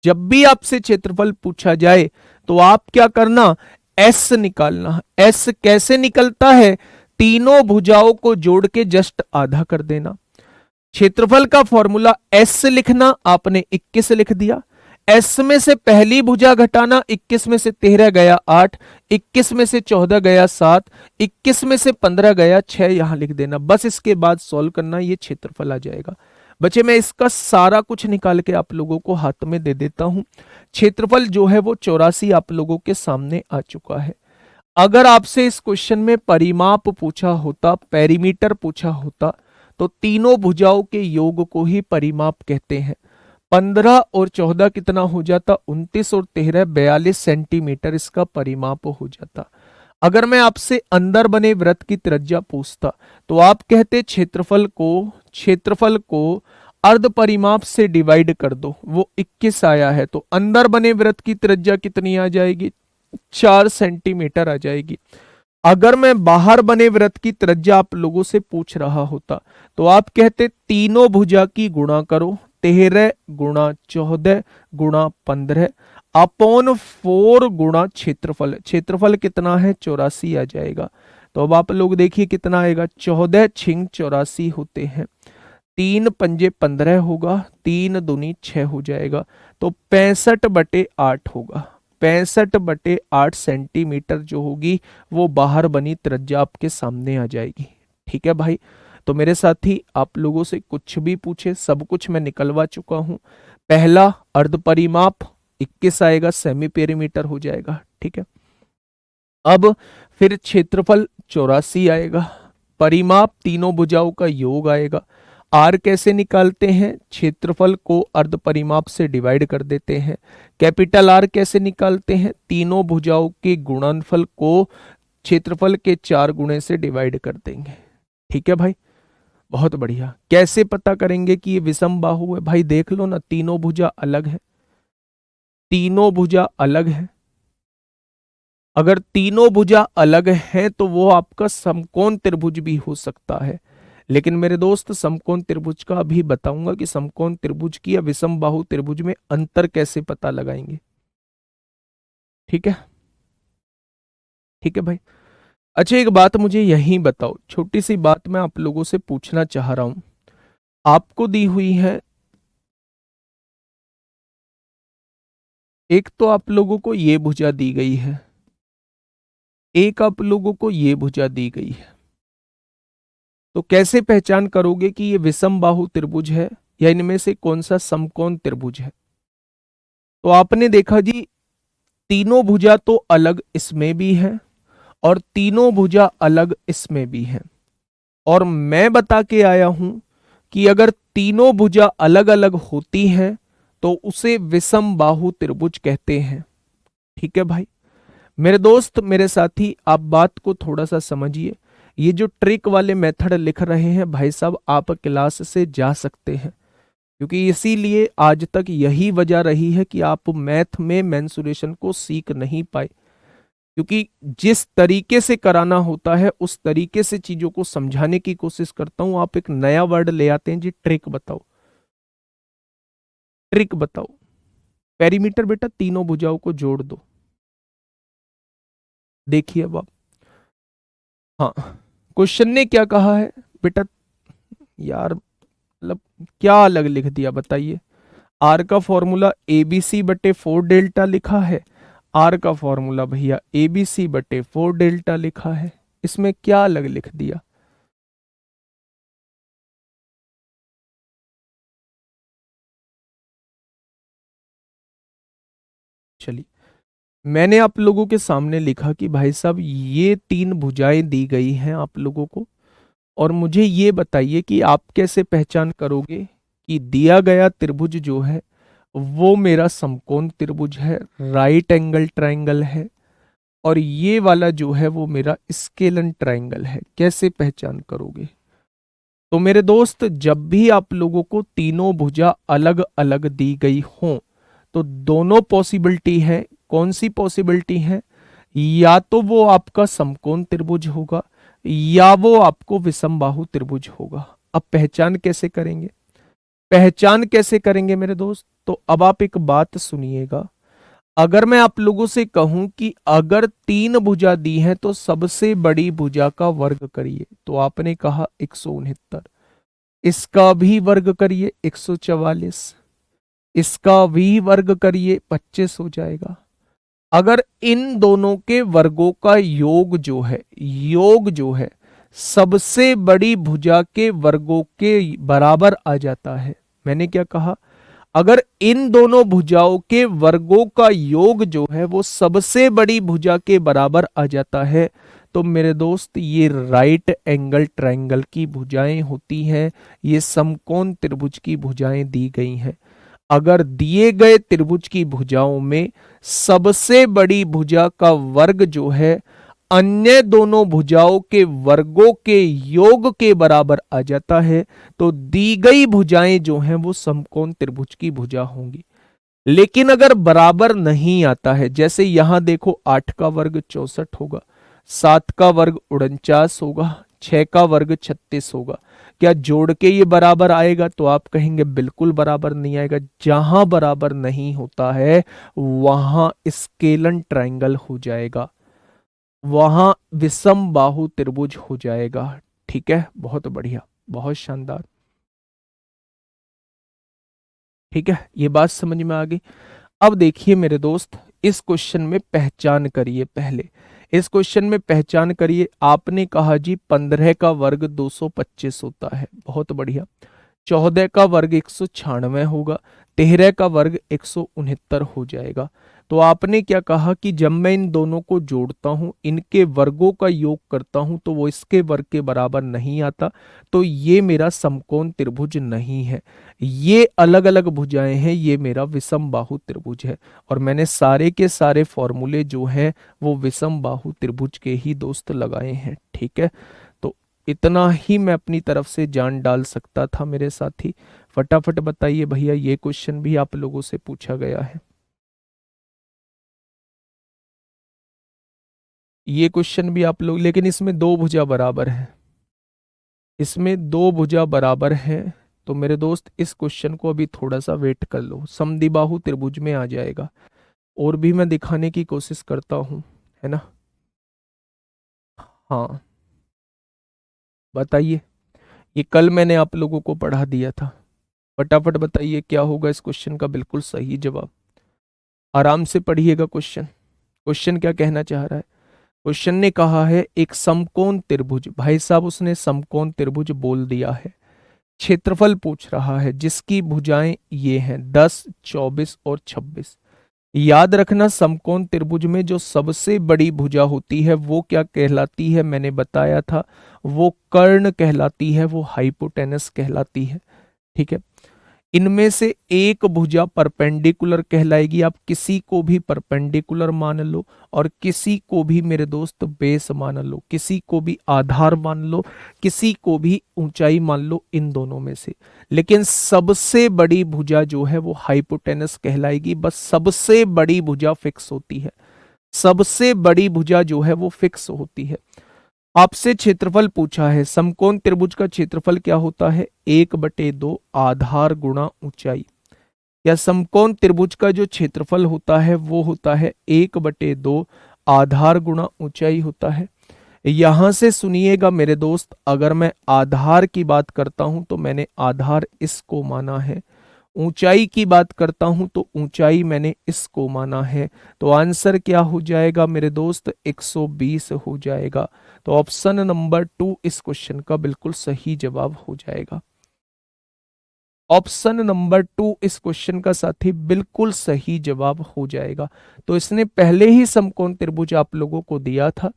Speaker 1: जब भी आपसे क्षेत्रफल पूछा जाए तो आप क्या करना, एस निकालना। एस कैसे निकलता है? तीनों भुजाओं को जोड़ के जस्ट आधा कर देना। क्षेत्रफल का फॉर्मूला एस लिखना, आपने 21 लिख दिया। एस में से पहली भुजा घटाना, 21 में से 13 गया 8, 21 में से 14 गया 7, 21 में से 15 गया 6, यहां लिख देना। बस इसके बाद सॉल्व करना, ये क्षेत्रफल आ जाएगा। बच्चे मैं इसका सारा कुछ निकाल के आप लोगों को हाथ में दे देता हूं। क्षेत्रफल जो है वो 84 आप लोगों के सामने आ चुका है। अगर आपसे इस क्वेश्चन में परिमाप पूछा होता, पेरीमीटर पूछा होता, तो तीनों भुजाओं के योग को ही परिमाप कहते हैं। 15 और 14 कितना हो जाता? 29 और 13 42 सेंटीमीटर इसका परिमाप हो जाता। अगर मैं आपसे अंदर बने वृत्त की त्रिज्या पूछता तो आप कहते क्षेत्रफल को अर्ध परिमाप से डिवाइड कर दो, वो 21 आया है, तो अंदर बने वृत्त की त्रिज्या कितनी आ जाएगी? 4 सेंटीमीटर आ जाएगी। अगर मैं बाहर बने वृत्त की त्रिज्या आप लोगों से पूछ रहा होता तो आप कहते तीनों भुजा की गुणा करो, 13 गुणा 14 गुणा 15 अपॉन 4 गुणा क्षेत्रफल। क्षेत्रफल कितना है? 84 आ जाएगा। तो अब आप लोग देखिए कितना आएगा, 14 छिंग 84 होते हैं, 3 पंजे 15 होगा, 3 दूनी 6 हो जाएगा, तो 65/8 होगा। 65/8 सेंटीमीटर जो होगी वो बाहर बनी त्रिज्या आपके सामने आ जाएगी। ठीक है भाई, तो मेरे साथी आप लोगों से कुछ भी पूछे सब कुछ मैं निकलवा चुका हूं। पहला अर्ध परिमाप 21 आएगा, सेमी पेरीमीटर हो जाएगा। ठीक है, अब फिर क्षेत्रफल 84 आएगा, परिमाप तीनों भुजाओं का योग आएगा। आर कैसे निकालते हैं? क्षेत्रफल को अर्ध परिमाप से डिवाइड कर देते हैं। कैपिटल आर कैसे निकालते हैं? तीनों भुजाओं के गुणनफल को क्षेत्रफल के 4 गुणे से डिवाइड कर देंगे। ठीक है भाई, बहुत बढ़िया। कैसे पता करेंगे कि ये विषम बाहु है? भाई देख लो ना, तीनों भुजा अलग है, तीनों भुजा अलग है। अगर तीनों भुजा अलग हैं तो वो आपका समकोण त्रिभुज भी हो सकता है। लेकिन मेरे दोस्त समकोण त्रिभुज का अभी बताऊंगा कि समकोण त्रिभुज की या विषम बाहु त्रिभुज में अंतर कैसे पता लगाएंगे। ठीक है, ठीक है भाई। अच्छा एक बात मुझे यही बताओ, छोटी सी बात मैं आप लोगों से पूछना चाह रहा हूं। आपको दी हुई है, एक तो आप लोगों को ये भुजा दी गई है, एक आप लोगों को ये भुजा दी गई है, तो कैसे पहचान करोगे कि ये विषम बाहु त्रिभुज है या इनमें से कौन सा समकोण त्रिभुज है? तो आपने देखा जी, तीनों भुजा तो अलग इसमें भी है और तीनों भुजा अलग इसमें भी है, और मैं बता के आया हूं कि अगर तीनों भुजा अलग अलग होती हैं तो उसे विषम बाहु त्रिभुज कहते हैं। ठीक है भाई, मेरे दोस्त मेरे साथी आप बात को थोड़ा सा समझिए। ये जो ट्रिक वाले मेथड लिख रहे हैं भाई साहब, आप क्लास से जा सकते हैं, क्योंकि इसीलिए आज तक यही वजह रही है कि आप मैथ में मेंसुरेशन को सीख नहीं पाए, क्योंकि जिस तरीके से कराना होता है उस तरीके से चीजों को समझाने की कोशिश करता हूं। आप एक नया वर्ड ले आते हैं जी, ट्रिक बताओ, ट्रिक बताओ। पेरीमीटर बेटा तीनों भुजाओं को जोड़ दो। देखिए अब आप, हाँ, क्वेश्चन ने क्या कहा है बेटा, यार मतलब क्या अलग लिख दिया बताइए। आर का फॉर्मूला ए बी सी बटे 4 डेल्टा लिखा है, आर का फॉर्मूला भैया ए बी सी बटे 4 डेल्टा लिखा है, इसमें क्या अलग लिख दिया। चलिए, मैंने आप लोगों के सामने लिखा कि भाई साहब ये तीन भुजाएं दी गई हैं आप लोगों को, और मुझे ये बताइए कि आप कैसे पहचान करोगे कि दिया गया त्रिभुज जो है वो मेरा समकोण त्रिभुज है, राइट एंगल ट्रायंगल है, और ये वाला जो है वो मेरा स्केलन ट्रायंगल है, कैसे पहचान करोगे। तो मेरे दोस्त, जब भी आप लोगों को तीनों भुजा अलग अलग दी गई हों तो दोनों पॉसिबिलिटी है। कौन सी पॉसिबिलिटी है, या तो वो आपका समकोण त्रिभुज होगा या वो आपको विषमबाहु त्रिभुज होगा। अब पहचान कैसे करेंगे, पहचान कैसे करेंगे मेरे दोस्त, तो अब आप एक बात सुनिएगा। अगर मैं आप लोगों से कहूं कि अगर तीन भुजा दी है तो सबसे बड़ी भुजा का वर्ग करिए, तो आपने कहा 169, इसका भी वर्ग करिए 144, इसका भी वर्ग करिए 25 हो जाएगा। अगर इन दोनों के वर्गों का योग जो है, योग जो है सबसे बड़ी भुजा के वर्गों के बराबर आ जाता है, मैंने क्या कहा, अगर इन दोनों भुजाओं के वर्गों का योग जो है वो सबसे बड़ी भुजा के बराबर आ जाता है, तो मेरे दोस्त ये राइट एंगल ट्रायंगल की भुजाएं होती हैं, ये समकोण त्रिभुज की भुजाएं दी गई हैं। अगर दिए गए त्रिभुज की भुजाओं में सबसे बड़ी भुजा का वर्ग जो है अन्य दोनों भुजाओं के वर्गों के योग के बराबर आ जाता है, तो दी गई भुजाएं जो हैं वो समकोण त्रिभुज की भुजा होंगी। लेकिन अगर बराबर नहीं आता है, जैसे यहां देखो 8 का वर्ग 64 होगा, 7 का वर्ग 49 होगा, 6 का वर्ग 36 होगा, क्या जोड़ के ये बराबर आएगा, तो आप कहेंगे बिल्कुल बराबर नहीं आएगा। जहां बराबर नहीं होता है वहां स्केलन ट्रायंगल हो जाएगा, वहां विषम बाहु त्रिभुज हो जाएगा। ठीक है, बहुत बढ़िया, बहुत शानदार। ठीक है, ये बात समझ में आ गई। अब देखिए मेरे दोस्त, इस क्वेश्चन में पहचान करिए, पहले इस क्वेश्चन में पहचान करिए। आपने कहा जी 15 का वर्ग 225 होता है, बहुत बढ़िया। 14 का वर्ग 196 होगा, 13 का वर्ग 169 हो जाएगा। तो आपने क्या कहा कि जब मैं इन दोनों को जोड़ता हूं, इनके वर्गों का योग करता हूं, तो वो इसके वर्ग के बराबर नहीं आता, तो ये मेरा समकोण त्रिभुज नहीं है, ये अलग अलग भुजाएं हैं, ये मेरा विषम बाहु त्रिभुज है। और मैंने सारे के सारे फॉर्मूले जो हैं वो विषम बाहु त्रिभुज के ही दोस्त लगाए हैं। ठीक है, तो इतना ही मैं अपनी तरफ से जान डाल सकता था मेरे साथी। फटाफट बताइए भैया, ये क्वेश्चन भी आप लोगों से पूछा गया है, ये क्वेश्चन भी आप लोग, लेकिन इसमें दो भुजा बराबर है, इसमें दो भुजा बराबर है। तो मेरे दोस्त इस क्वेश्चन को अभी थोड़ा सा वेट कर लो, समद्विबाहु त्रिभुज में आ जाएगा, और भी मैं दिखाने की कोशिश करता हूं, है ना। हाँ, बताइए, ये कल मैंने आप लोगों को पढ़ा दिया था। फटाफट बताइए क्या होगा इस क्वेश्चन का बिल्कुल सही जवाब। आराम से पढ़िएगा क्वेश्चन, क्वेश्चन क्या कहना चाह रहा है। क्वेश्चन ने कहा है एक समकोण त्रिभुज, भाई साहब उसने समकोण त्रिभुज बोल दिया है, क्षेत्रफल पूछ रहा है जिसकी भुजाएं ये हैं 10, 24 और 26। याद रखना, समकोण त्रिभुज में जो सबसे बड़ी भुजा होती है वो क्या कहलाती है, मैंने बताया था, वो कर्ण कहलाती है, वो हाइपोटेनस कहलाती है। ठीक है, इनमें से एक भुजा परपेंडिकुलर कहलाएगी, आप किसी को भी परपेंडिकुलर मान लो और किसी को भी मेरे दोस्त बेस मान लो, किसी को भी आधार मान लो, किसी को भी ऊंचाई मान लो, इन दोनों में से। लेकिन सबसे बड़ी भुजा जो है वो हाइपोटेनस कहलाएगी, बस सबसे बड़ी भुजा फिक्स होती है, सबसे बड़ी भुजा जो है वो फिक्स होती है। आपसे क्षेत्रफल पूछा है, समकोण त्रिभुज का क्षेत्रफल क्या होता है, 1/2 आधार गुणा ऊंचाई। या समकोण त्रिभुज का जो क्षेत्रफल होता है वो होता है 1/2 आधार गुणा ऊंचाई होता है। यहां से सुनिएगा मेरे दोस्त, अगर मैं आधार की बात करता हूं तो मैंने आधार इसको माना है, ऊंचाई की बात करता हूं तो ऊंचाई मैंने इसको माना है। तो आंसर क्या हो जाएगा मेरे दोस्त, 120 हो जाएगा। तो ऑप्शन नंबर 2 इस क्वेश्चन का बिल्कुल सही जवाब हो जाएगा। ऑप्शन नंबर 2 इस क्वेश्चन का साथी बिल्कुल सही जवाब हो जाएगा। तो इसने पहले ही समकोण त्रिभुज आप लोगों को दिया था,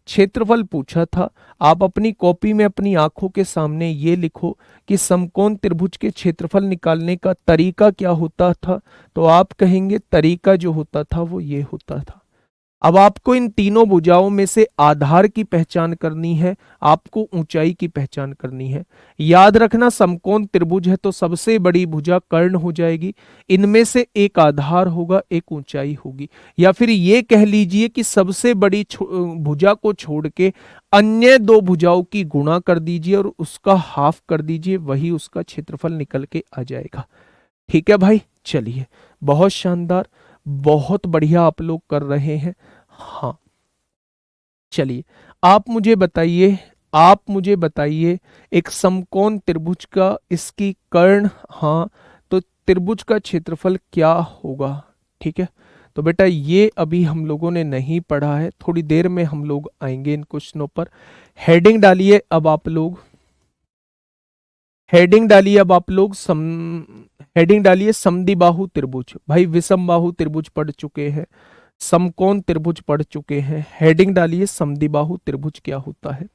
Speaker 1: क्षेत्रफल पूछा था। आप अपनी कॉपी में अपनी आंखों के सामने ये लिखो कि समकोण त्रिभुज के क्षेत्रफल निकालने का तरीका क्या होता था, तो आप कहेंगे तरीका जो होता था वो ये होता था। अब आपको इन तीनों भुजाओं में से आधार की पहचान करनी है, आपको ऊंचाई की पहचान करनी है। याद रखना समकोण त्रिभुज है तो सबसे बड़ी भुजा कर्ण हो जाएगी, इनमें से एक आधार होगा एक ऊंचाई होगी। या फिर ये कह लीजिए कि सबसे बड़ी भुजा को छोड़ के अन्य दो भुजाओं की गुणा कर दीजिए और उसका हाफ कर दीजिए, वही उसका क्षेत्रफल निकल के आ जाएगा। ठीक है भाई, चलिए बहुत शानदार, बहुत बढ़िया आप लोग कर रहे हैं। हाँ चलिए आप मुझे बताइए एक समकोण त्रिभुज का इसकी कर्ण, हाँ तो त्रिभुज का क्षेत्रफल क्या होगा। ठीक है, तो बेटा ये अभी हम लोगों ने नहीं पढ़ा है, थोड़ी देर में हम लोग आएंगे इन क्वेश्चनों पर। हेडिंग डालिए अब आप लोग, हेडिंग डालिए अब आप लोग हेडिंग डालिए समद्विबाहु त्रिभुज। भाई विषम बाहु त्रिभुज पढ़ चुके हैं, समकोण त्रिभुज पढ़ चुके हैं, हेडिंग डालिए समद्विबाहु त्रिभुज क्या होता है,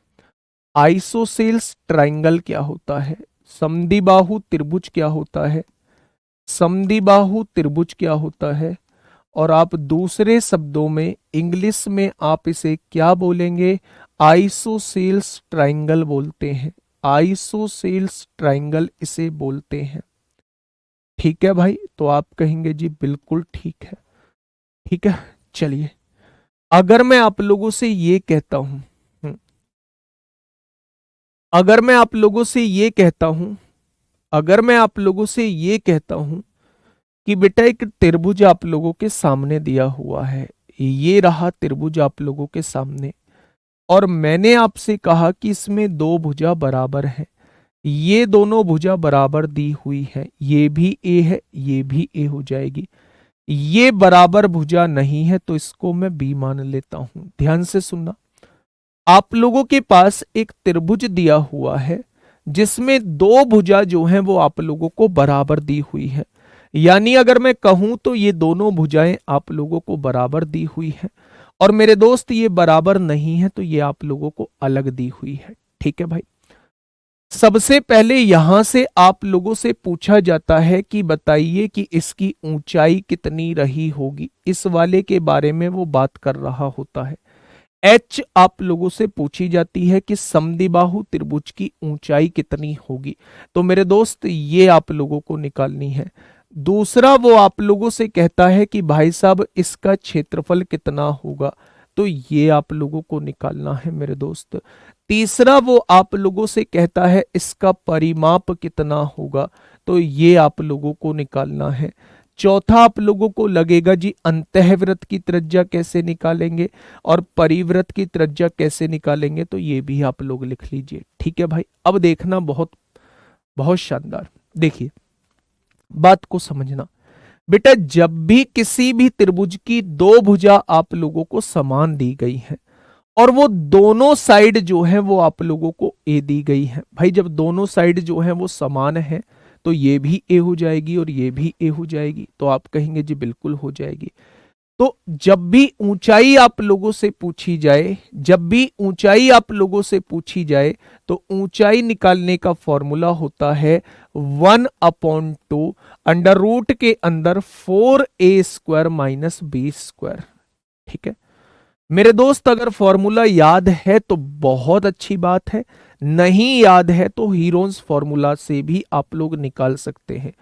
Speaker 1: आइसोसेल्स ट्रायंगल क्या होता है, समद्विबाहु त्रिभुज क्या होता है, समद्विबाहु त्रिभुज क्या होता है, और आप दूसरे शब्दों में इंग्लिश में आप इसे क्या बोलेंगे, आइसोसेल्स ट्रायंगल बोलते हैं, आइसोसेल्स ट्रायंगल इसे बोलते हैं। ठीक है भाई, तो आप कहेंगे जी बिल्कुल ठीक है। ठीक है, चलिए अगर मैं आप लोगों से ये कहता हूं, अगर मैं आप लोगों से ये कहता हूं, अगर मैं आप लोगों से ये कहता हूं कि बेटा एक त्रिभुज आप लोगों के सामने दिया हुआ है, ये रहा त्रिभुज आप लोगों के सामने, और मैंने आपसे कहा कि इसमें दो भुजा बराबर हैं, ये दोनों भुजा बराबर दी हुई है, ये भी ए है ये भी ए हो जाएगी, ये बराबर भुजा नहीं है तो इसको मैं बी मान लेता हूं। ध्यान से सुनना, आप लोगों के पास एक त्रिभुज दिया हुआ है जिसमें दो भुजा जो हैं वो आप लोगों को बराबर दी हुई है, यानी अगर मैं कहूं तो ये दोनों भुजाएं आप लोगों को बराबर दी हुई है, और मेरे दोस्त ये बराबर नहीं है तो ये आप लोगों को अलग दी हुई है। ठीक है भाई, सबसे पहले यहां से आप लोगों से पूछा जाता है कि बताइए कि इसकी ऊंचाई कितनी रही होगी, इस वाले के बारे में वो बात कर रहा होता है। एच आप लोगों से पूछी जाती है कि समद्विबाहु त्रिभुज की ऊंचाई कितनी होगी, तो मेरे दोस्त ये आप लोगों को निकालनी है। दूसरा वो आप लोगों से कहता है कि भाई साहब इसका क्षेत्रफल कितना होगा, तो ये आप लोगों को निकालना है मेरे दोस्त। तीसरा वो आप लोगों से कहता है इसका परिमाप कितना होगा, तो ये आप लोगों को निकालना है। चौथा आप लोगों को लगेगा जी अंतःवृत्त की त्रिज्या कैसे निकालेंगे और परिवृत्त की त्रिज्या कैसे निकालेंगे, तो ये भी आप लोग लिख लीजिए। ठीक है भाई, अब देखना बहुत बहुत शानदार, देखिए बात को समझना। बेटा जब भी किसी भी त्रिभुज की दो भुजा आप लोगों को समान दी गई है और वो दोनों साइड जो है वो आप लोगों को ए दी गई है, भाई जब दोनों साइड जो है वो समान है तो ये भी ए हो जाएगी और ये भी ए हो जाएगी, तो आप कहेंगे जी बिल्कुल हो जाएगी। तो जब भी ऊंचाई आप लोगों से पूछी जाए, जब भी ऊंचाई आप लोगों से पूछी जाए तो ऊंचाई निकालने का फॉर्मूला होता है 1/2 अंडर रूट के अंदर 4a² माइनस b²। ठीक है मेरे दोस्त, अगर फॉर्मूला याद है तो बहुत अच्छी बात है, नहीं याद है तो हीरोन्स फॉर्मूला से भी आप लोग निकाल सकते हैं।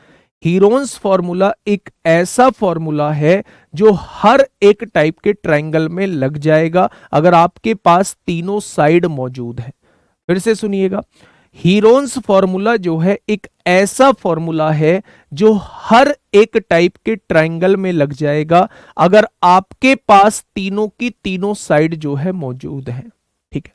Speaker 1: हीरोन्स फॉर्मूला एक ऐसा फॉर्मूला है जो हर एक टाइप के ट्रायंगल में लग जाएगा अगर आपके पास तीनों साइड मौजूद है। फिर से सुनिएगा, हीरोन्स फॉर्मूला जो है एक ऐसा फॉर्मूला है जो हर एक टाइप के ट्रायंगल में लग जाएगा अगर आपके पास तीनों की तीनों साइड जो है मौजूद है। ठीक है,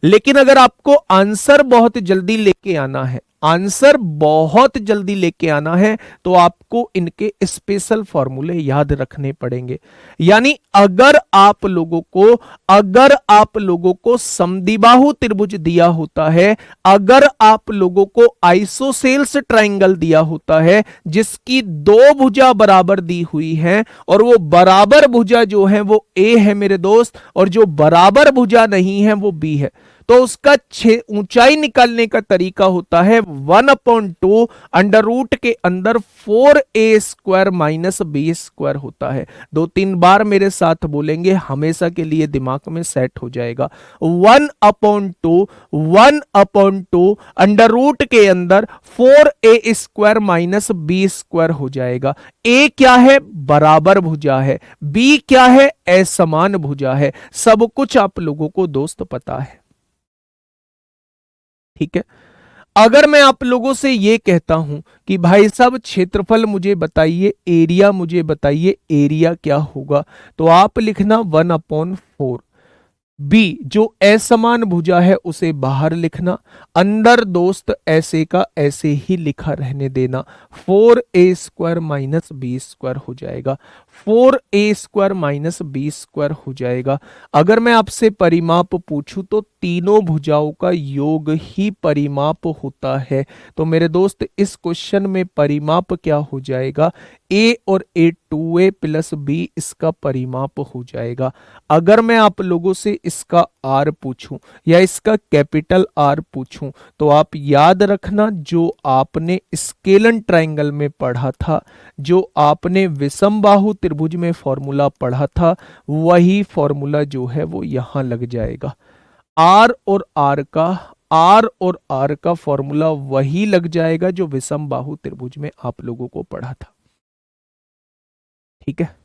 Speaker 1: लेकिन अगर आपको आंसर बहुत जल्दी लेके आना है, आंसर बहुत जल्दी लेके आना है, तो आपको इनके स्पेशल फॉर्मूले याद रखने पड़ेंगे। यानी अगर आप लोगों को समद्विबाहु त्रिभुज दिया होता है, अगर आप लोगों को आइसोसेल्स ट्रायंगल दिया होता है जिसकी दो भुजा बराबर दी हुई है और वो बराबर भुजा जो है वो ए है मेरे दोस्त, और जो बराबर भुजा नहीं है वो बी है, तो उसका ऊंचाई निकालने का तरीका होता है 1/2 अंडर रूट के अंदर 4a² माइनस b² होता है। 2-3 बार मेरे साथ बोलेंगे, हमेशा के लिए दिमाग में सेट हो जाएगा। 1/2 अंडर रूट के अंदर 4a² माइनस b² हो जाएगा। a क्या है? बराबर भुजा है। b क्या है? असमान भुजा है। सब कुछ आप लोगों को दोस्त पता है। ठीक है, अगर मैं आप लोगों से ये कहता हूं कि भाई साहब क्षेत्रफल मुझे बताइए, एरिया मुझे बताइए, एरिया क्या होगा, तो आप लिखना 1/4। बी जो असमान भुजा है उसे बाहर लिखना, अंदर दोस्त ऐसे का ऐसे ही लिखा रहने देना। 4a² माइनस b² हो जाएगा। 4a² माइनस b² हो जाएगा। अगर मैं आपसे परिमाप पूछूं तो तीनों भुजाओं का योग ही परिमाप होता है। तो मेरे दोस्त इस क्वेश्चन में परिमाप क्या हो जाएगा? a और a 2a प्लस b इसका परिमाप हो जाएगा। अगर मैं आप लोगों से इसका r पूछूं या इसका कैपिटल R पूछूं तो आप याद रखना, जो आपने स्केलन ट्रायंगल में पढ़ा था, जो आपने विषमबाहु त्रिभुज में फॉर्मूला पढ़ा था, वही फॉर्मूला जो है वो यहां लग जाएगा। आर और आर का फॉर्मूला वही लग जाएगा जो विषमबाहु त्रिभुज में आप लोगों को पढ़ा था। ठीक है,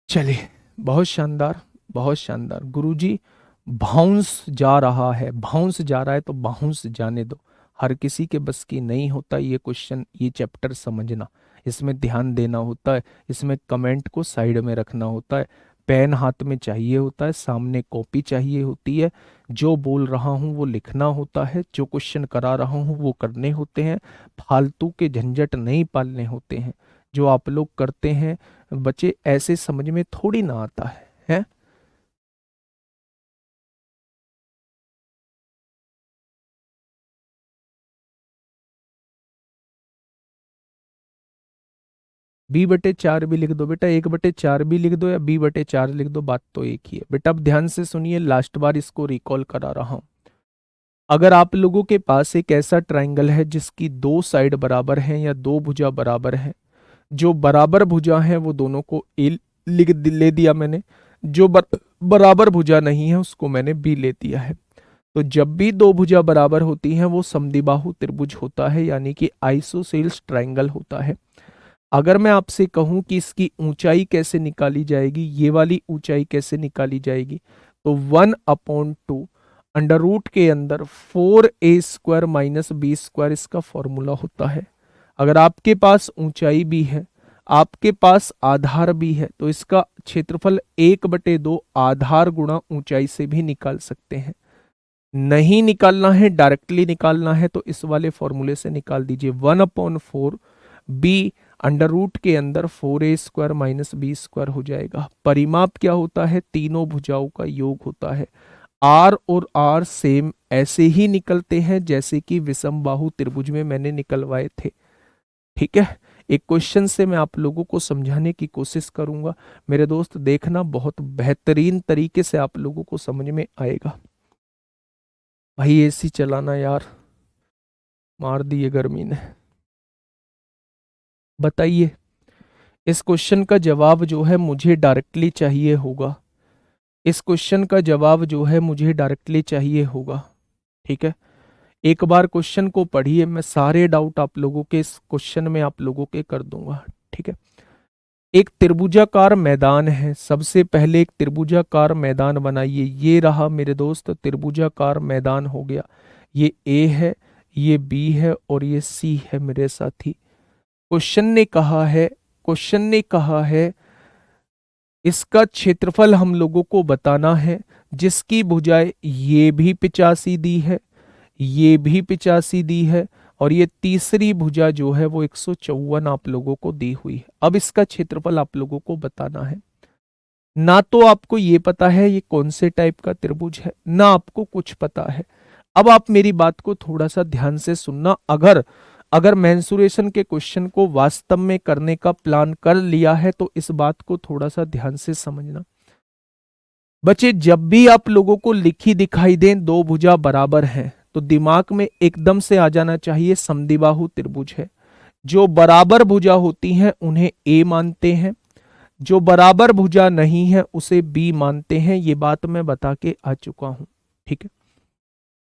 Speaker 1: चलिए, बहुत शानदार, बहुत शानदार। गुरुजी बाउंस जा रहा है, बाउंस जा रहा है तो बाउंस जाने दो। हर किसी के बस की नहीं होता ये क्वेश्चन, ये चैप्टर समझना, इसमें ध्यान देना होता है, इसमें कमेंट को साइड में रखना होता है, पेन हाथ में चाहिए होता है, सामने कॉपी चाहिए होती है, जो बोल रहा हूँ वो लिखना होता है, जो क्वेश्चन करा रहा हूँ वो करने होते हैं, फालतू के झंझट नहीं पालने होते हैं। जो आप लोग करते हैं बच्चे, ऐसे समझ में थोड़ी ना आता है? b/4 भी लिख दो बेटा, 1/4 भी लिख दो या b/4 लिख दो, बात तो एक ही है बेटा। अब ध्यान से सुनिए, लास्ट बार इसको रिकॉल करा रहा हूं। अगर आप लोगों के पास एक ऐसा ट्रायंगल है जिसकी दो साइड बराबर हैं या दो भुजा बराबर हैं, जो बराबर भुजा है वो दोनों को ए ले दिया मैंने, जो बराबर भुजा नहीं है उसको मैंने बी ले दिया है। तो जब भी दो भुजा बराबर होती हैं वो समद्विबाहु त्रिभुज होता है, यानी कि आइसोसेल्स ट्रायंगल होता है। अगर मैं आपसे कहूं कि इसकी ऊंचाई कैसे निकाली जाएगी, ये वाली ऊंचाई कैसे निकाली जाएगी, तो 1/2 अंडर रूट के अंदर 4a² माइनस b² इसका फॉर्मूला होता है। अगर आपके पास ऊंचाई भी है, आपके पास आधार भी है, तो इसका क्षेत्रफल 1/2 आधार गुणा ऊंचाई से भी निकाल सकते हैं। नहीं निकालना है, डायरेक्टली निकालना है, तो इस वाले फॉर्मूले से निकाल दीजिए। 1/4 b अंडर रूट के अंदर 4a² माइनस b² हो जाएगा। परिमाप क्या होता है? तीनों भुजाओं का योग होता है। r और r सेम ऐसे ही निकलते हैं जैसे कि विषमबाहु त्रिभुज में मैंने निकलवाए थे। ठीक है, एक क्वेश्चन से मैं आप लोगों को समझाने की कोशिश करूंगा मेरे दोस्त, देखना बहुत बेहतरीन तरीके से आप लोगों को समझ में आएगा। भाई एसी चलाना यार, मार दिए गर्मी ने। बताइए, इस क्वेश्चन का जवाब जो है मुझे डायरेक्टली चाहिए होगा। इस क्वेश्चन का जवाब जो है मुझे डायरेक्टली चाहिए होगा। ठीक है, एक बार क्वेश्चन को पढ़िए, मैं सारे डाउट आप लोगों के इस क्वेश्चन में आप लोगों के कर दूंगा। ठीक है, एक त्रिभुजाकार मैदान है। सबसे पहले एक त्रिभुजाकार मैदान बनाइए। ये रहा मेरे दोस्त त्रिभुजाकार मैदान हो गया। ये ए है, ये बी है और ये सी है मेरे साथी। क्वेश्चन ने कहा है इसका क्षेत्रफल हम लोगों को बताना है, जिसकी भुजाएं ये भी 85 दी है, ये भी 85 दी है और ये तीसरी भुजा जो है वो 154 आप लोगों को दी हुई है। अब इसका क्षेत्रफल आप लोगों को बताना है। ना तो आपको ये पता है ये कौन से टाइप का त्रिभुज है, ना आपको कुछ पता है। अब आप मेरी बात को थोड़ा सा ध्यान से सुनना। अगर अगर मेंसुरेशन के क्वेश्चन को वास्तव में करने का प्लान कर लिया है तो इस बात को थोड़ा सा ध्यान से समझना। बच्चे, जब भी आप लोगों को लिखी दिखाई दें दो भुजा बराबर हैं तो दिमाग में एकदम से आ जाना चाहिए समद्विबाहु त्रिभुज है। जो बराबर भुजा होती हैं उन्हें ए मानते हैं, जो बराबर भुजा नहीं है उसे बी मानते हैं। ये बात मैं बता के आ चुका हूं, ठीक है।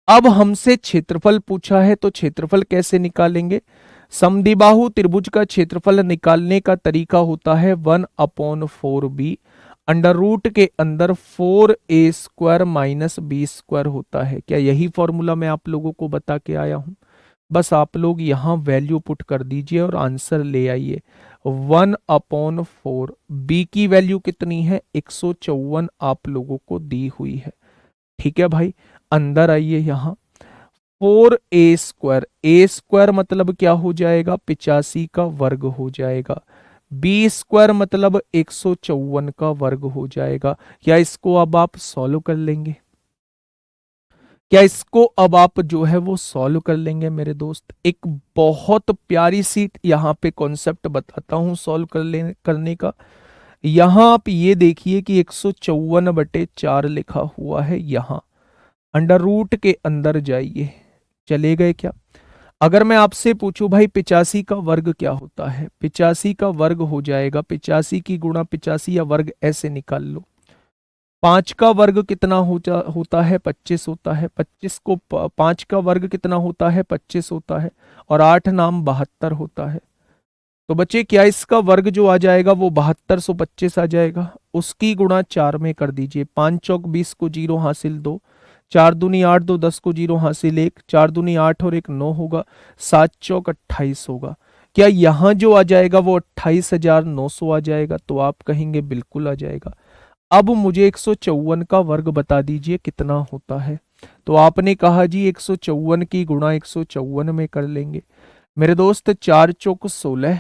Speaker 1: अब हमसे क्षेत्रफल पूछा है तो क्षेत्रफल कैसे निकालेंगे? समद्विबाहु त्रिभुज का क्षेत्रफल निकालने का तरीका होता है 1/4b। अंडर रूट के अंदर 4a² माइनस बी स्क्वायर होता है। क्या यही फॉर्मूला मैं आप लोगों को बता के आया हूं? बस आप लोग यहां वैल्यू पुट कर दीजिए और आंसर ले आइए। 1/4 बी की वैल्यू कितनी है? 154 आप लोगों को दी हुई है, ठीक है भाई। अंदर आइए यहां, 4a², a² मतलब क्या हो जाएगा? 85 का वर्ग हो जाएगा। b² मतलब 154 का वर्ग हो जाएगा। क्या इसको अब आप सॉल्व कर लेंगे? क्या इसको अब आप जो है वो सॉल्व कर लेंगे मेरे दोस्त? एक बहुत प्यारी सी यहाँ पे कॉन्सेप्ट बताता हूँ सॉल्व करने का। यहाँ आप ये देखिए कि 154/4 लिखा हुआ है। यहाँ अंडर रूट के अंदर जाइए, चले गए क्या? अगर मैं आपसे पूछूं भाई 85 का वर्ग क्या होता है? 85 का वर्ग हो जाएगा 85 की गुणा 85 या वर्ग ऐसे निकाल लो। 5 का वर्ग कितना होता है? 25 होता है। 25 को 5 का वर्ग कितना होता है? 25 होता है। और 8 नाम 72 होता है। तो बच्चे, क्या इसका वर्ग जो आ जाएगा वो 7225 आ जाएगा? उसकी गुणा 4 में कर दीजिए। 5 चौक 20 को 0 हासिल 2, 4 दूनी 8, 2 10 को 0 हासिल 1, 4 दूनी 8 और 1 9 होगा, 7 चौक 28 होगा। क्या यहां जो आ जाएगा वो 28,900 आ जाएगा? तो आप कहेंगे बिल्कुल आ जाएगा। अब मुझे 154 का वर्ग बता दीजिए कितना होता है? तो आपने कहा जी 154 की गुणा 154 में कर लेंगे। मेरे दोस्त, 4 चौक 16,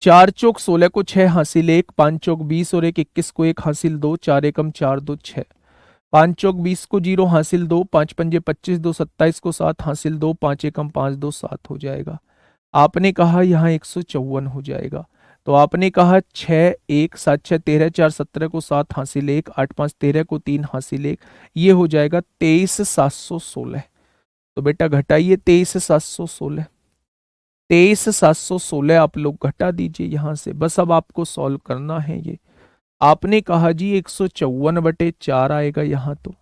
Speaker 1: 4 चौक 16 को 6 हासिल 1, 5 चौक 20 और 1 21 को 1 हासिल 2, 4 एकम 4 2 6, 5 चौक 20 को 0 हासिल 2, 5 पंजे 25, 2 27 को 7 हासिल 2, 5 एकम 5 2 7 हो जाएगा। आपने कहा यहाँ 154 हो जाएगा। तो आपने कहा 6 1 7 6 13 4 17 को 7 हासिल 1, 8 5 13 को 3 हासिल 1, ये हो जाएगा 23,716। तो बेटा घटाइए 23,716, 23,716 आप लोग घटा दीजिए यहां से। बस अब आपको सॉल्व करना है ये। आपने कहा जी 154/4 आएगा यहाँ तो,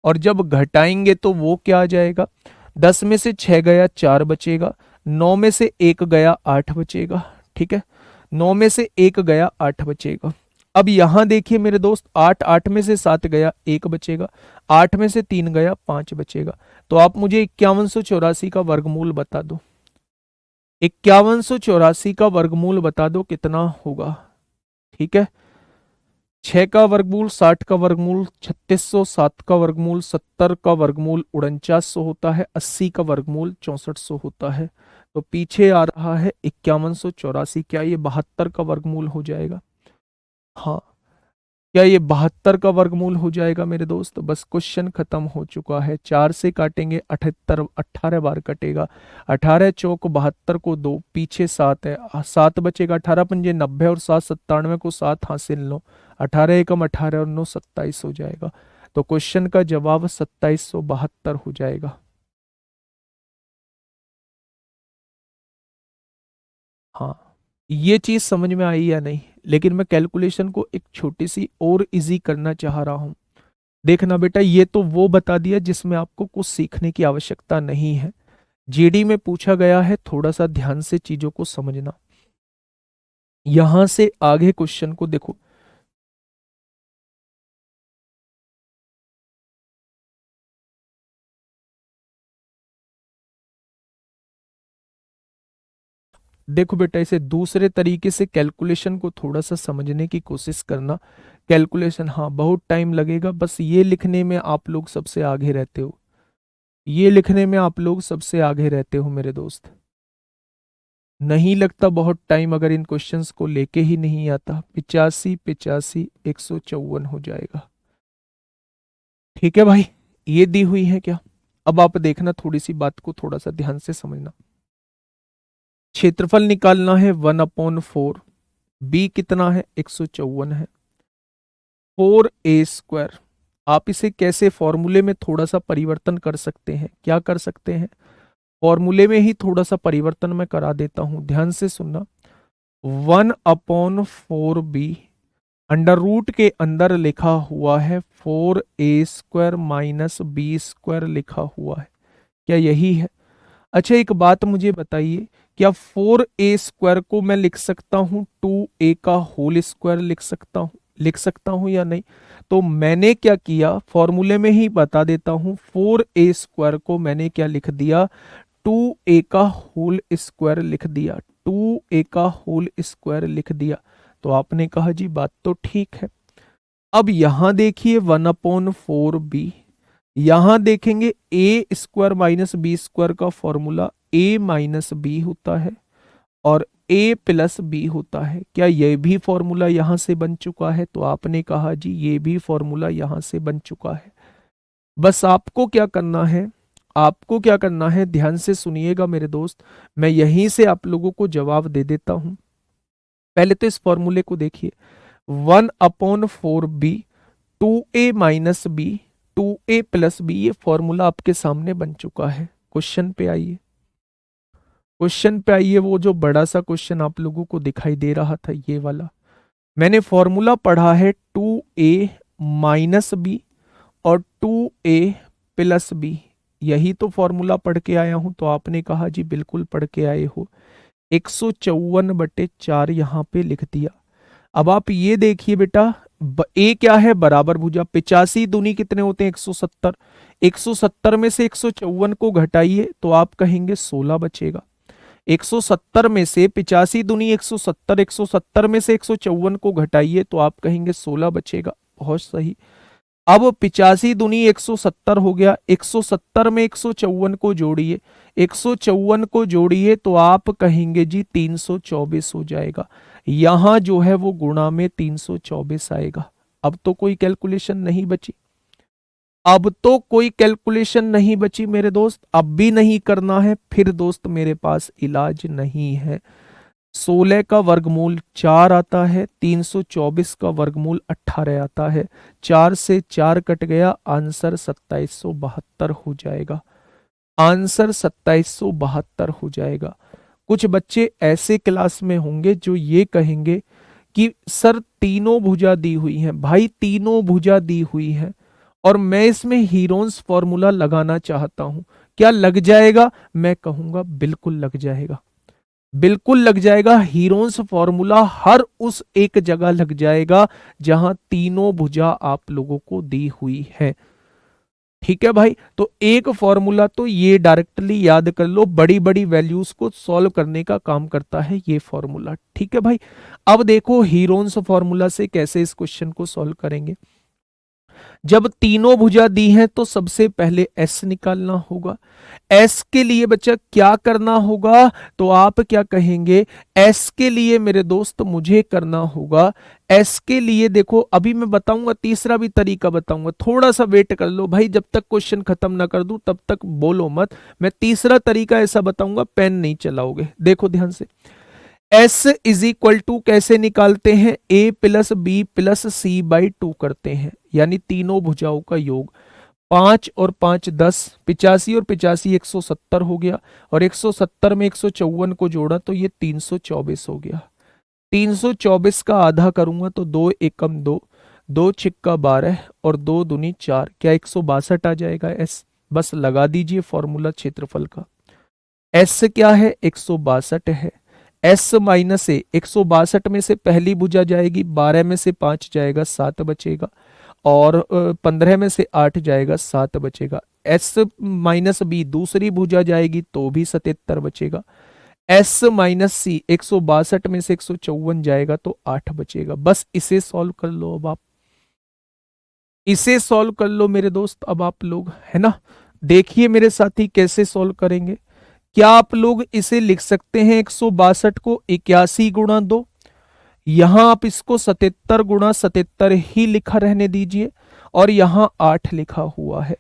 Speaker 1: और जब घटाएंगे तो वो क्या आ जाएगा? 10 में से 6 गया 4 बचेगा, 9 में से 1 गया 8 बचेगा, ठीक है। 9 में से 1 गया 8 बचेगा। अब यहां देखिए मेरे दोस्त, 8 8 में से 7 गया 1 बचेगा, 8 में से 3 गया 5 बचेगा। तो आप मुझे 5184 का वर्गमूल बता दो। 5184 का वर्गमूल बता दो कितना होगा, ठीक है। 6 का वर्गमूल 60 का वर्गमूल 3600, 7 का वर्गमूल 70 का वर्गमूल 4900 होता है, 80 का वर्गमूल 6400 होता है। तो पीछे आ रहा है 5184। क्या ये 72 का वर्गमूल हो जाएगा? हाँ, क्या ये 72 का वर्गमूल हो जाएगा मेरे दोस्त? बस क्वेश्चन खत्म हो चुका है। 4 से काटेंगे 78, 18 बार कटेगा। 18 चौक 72 को 2, पीछे 7 है, 7 बचेगा। 18 पंजे 90 और 7 97 को 7 हासिल 9, 18 एकम 18 और 9 27 हो जाएगा। तो क्वेश्चन का जवाब 2772 हो जाएगा। हाँ, ये चीज समझ में आई या नहीं? लेकिन मैं कैलकुलेशन को एक छोटी सी और इजी करना चाह रहा हूं। देखना बेटा, ये तो वो बता दिया जिसमें आपको कुछ सीखने की आवश्यकता नहीं है। जीडी में पूछा गया है, थोड़ा सा ध्यान से चीजों को समझना। यहां से आगे क्वेश्चन को देखो। देखो बेटा, इसे दूसरे तरीके से कैलकुलेशन को थोड़ा सा समझने की कोशिश करना। कैलकुलेशन, हाँ बहुत टाइम लगेगा, बस ये लिखने में आप लोग सबसे आगे रहते हो, ये लिखने में आप लोग सबसे आगे रहते हो मेरे दोस्त। नहीं लगता बहुत टाइम अगर इन क्वेश्चंस को लेके ही नहीं आता। 85 85 154 हो जाएगा। ठीक है भाई, ये दी हुई है क्या? अब आप देखना, थोड़ी सी बात को थोड़ा सा ध्यान से समझना। क्षेत्रफल निकालना है 1/4, बी कितना है 154 है, 4a²। आप इसे कैसे फॉर्मूले में थोड़ा सा परिवर्तन कर सकते हैं, क्या कर सकते हैं? फॉर्मूले में ही थोड़ा सा परिवर्तन मैं करा देता हूं, ध्यान से सुनना। 1/4b अंडर रूट के अंदर लिखा हुआ है 4a² माइनस b² लिखा हुआ है, क्या यही है? अच्छा एक बात मुझे बताइए, क्या 4a² को मैं लिख सकता हूं 2a का होल स्क्वायर लिख सकता हूं या नहीं? तो मैंने क्या किया, फॉर्मूले में ही बता देता हूं, 4a² को मैंने क्या लिख दिया, 2a का होल स्क्वायर लिख दिया, 2a का होल स्क्वायर लिख दिया। तो आपने कहा जी बात तो ठीक है। अब यहां देखिए 1/4b, यहां देखेंगे a² माइनस b² का फॉर्मूला a माइनस बी होता है और a प्लस बी होता है। क्या ये भी फॉर्मूला यहां से बन चुका है? तो आपने कहा जी ये भी फॉर्मूला यहां से बन चुका है। बस आपको क्या करना है, आपको क्या करना है, ध्यान से सुनिएगा मेरे दोस्त, मैं यहीं से आप लोगों को जवाब दे देता हूं। पहले तो इस फॉर्मूले को देखिए, 1/4b 2a minus B 2a plus B, ये फॉर्मूला आपके सामने बन चुका है। क्वेश्चन पे आइए, क्वेश्चन पे आइए, वो जो बड़ा सा क्वेश्चन आप लोगों को दिखाई दे रहा था ये वाला, मैंने फॉर्मूला पढ़ा है 2a माइनस बी और 2a प्लस बी, यही तो फॉर्मूला पढ़ के आया हूं। तो आपने कहा जी बिल्कुल पढ़ के आए हो, 154/4 यहां पे लिख दिया। अब आप ये देखिए बेटा, ए क्या है, बराबर भुजा, 85 दूनी कितने होते हैं 170, 170 में से 154 को घटाइए तो आप कहेंगे 16 बचेगा। 170 में से 85 दूनी 170, 170 में से 154 को घटाइए तो आप कहेंगे 16 बचेगा। बहुत सही। अब 85 दूनी 170 हो गया, 170 में 154 को जोड़िए, 154 को जोड़िए तो आप कहेंगे जी 324 हो जाएगा। यहां जो है वो गुणा में 324 आएगा। अब तो कोई कैलकुलेशन नहीं बची, अब तो कोई कैलकुलेशन नहीं बची मेरे दोस्त, अब भी नहीं करना है, फिर दोस्त मेरे पास इलाज नहीं है। 16 का वर्गमूल 4 आता है, 324 का वर्गमूल 18 आता है, 4 से 4 कट गया, आंसर 2772 हो जाएगा। आंसर 2772 हो जाएगा। कुछ बच्चे ऐसे क्लास में होंगे जो ये कहेंगे कि सर तीनों भुजा दी हुई हैं, भाई तीनों भुजा दी हुई है और मैं इसमें हीरोन्स फॉर्मूला लगाना चाहता हूं, क्या लग जाएगा? मैं कहूंगा बिल्कुल लग जाएगा, बिल्कुल लग जाएगा। हीरोन्स फॉर्मूला हर उस एक जगह लग जाएगा जहां तीनों भुजा आप लोगों को दी हुई है। ठीक है भाई, तो एक फॉर्मूला तो ये डायरेक्टली याद कर लो, बड़ी बड़ी वैल्यूज को सॉल्व करने का काम करता है ये फॉर्मूला। ठीक है भाई, अब देखो हीरोन्स फॉर्मूला से कैसे इस क्वेश्चन को सॉल्व करेंगे। जब तीनों भुजा दी हैं तो सबसे पहले एस निकालना होगा। एस के लिए बच्चा क्या करना होगा, तो आप क्या कहेंगे, एस के लिए मेरे दोस्त मुझे करना होगा, एस के लिए देखो अभी मैं बताऊंगा, तीसरा भी तरीका बताऊंगा, थोड़ा सा वेट कर लो भाई, जब तक क्वेश्चन खत्म ना कर दूं तब तक बोलो मत। मैं तीसरा तरीका ऐसा बताऊंगा, पेन नहीं चलाओगे, देखो ध्यान से। एस इज इक्वल टू कैसे निकालते हैं, A plus B plus C by 2 करते हैं, यानी तीनों भुजाओं का योग। 5 और 5 10, 85 और 85 170 हो गया, और 170 में 154 को जोड़ा तो ये 324 हो गया। 324 का आधा करूंगा तो 2 एकम 2, 2 छिक्का 12 और 2 दूनी 4, क्या 162 आ जाएगा एस? बस लगा दीजिए फॉर्मूला क्षेत्रफल का। एस क्या है, 162 है। एस माइनस ए, 162 में से पहली भुजा जाएगी, 12 में से 5 जाएगा 7 बचेगा, और 15 में से 8 जाएगा 7 बचेगा। एस माइनस बी दूसरी भुजा जाएगी तो भी 77 बचेगा। एस माइनस सी, 162 में से 154 जाएगा तो 8 बचेगा। बस इसे सॉल्व कर लो अब आप, इसे सॉल्व कर लो मेरे दोस्त अब आप लोग, है ना। देखिए मेरे साथी कैसे सॉल्व करेंगे। क्या आप लोग इसे लिख सकते हैं 162 को 81 गुणा 2, यहां आप इसको 77 गुणा 77 ही लिखा रहने दीजिए, और यहां 8 लिखा हुआ है।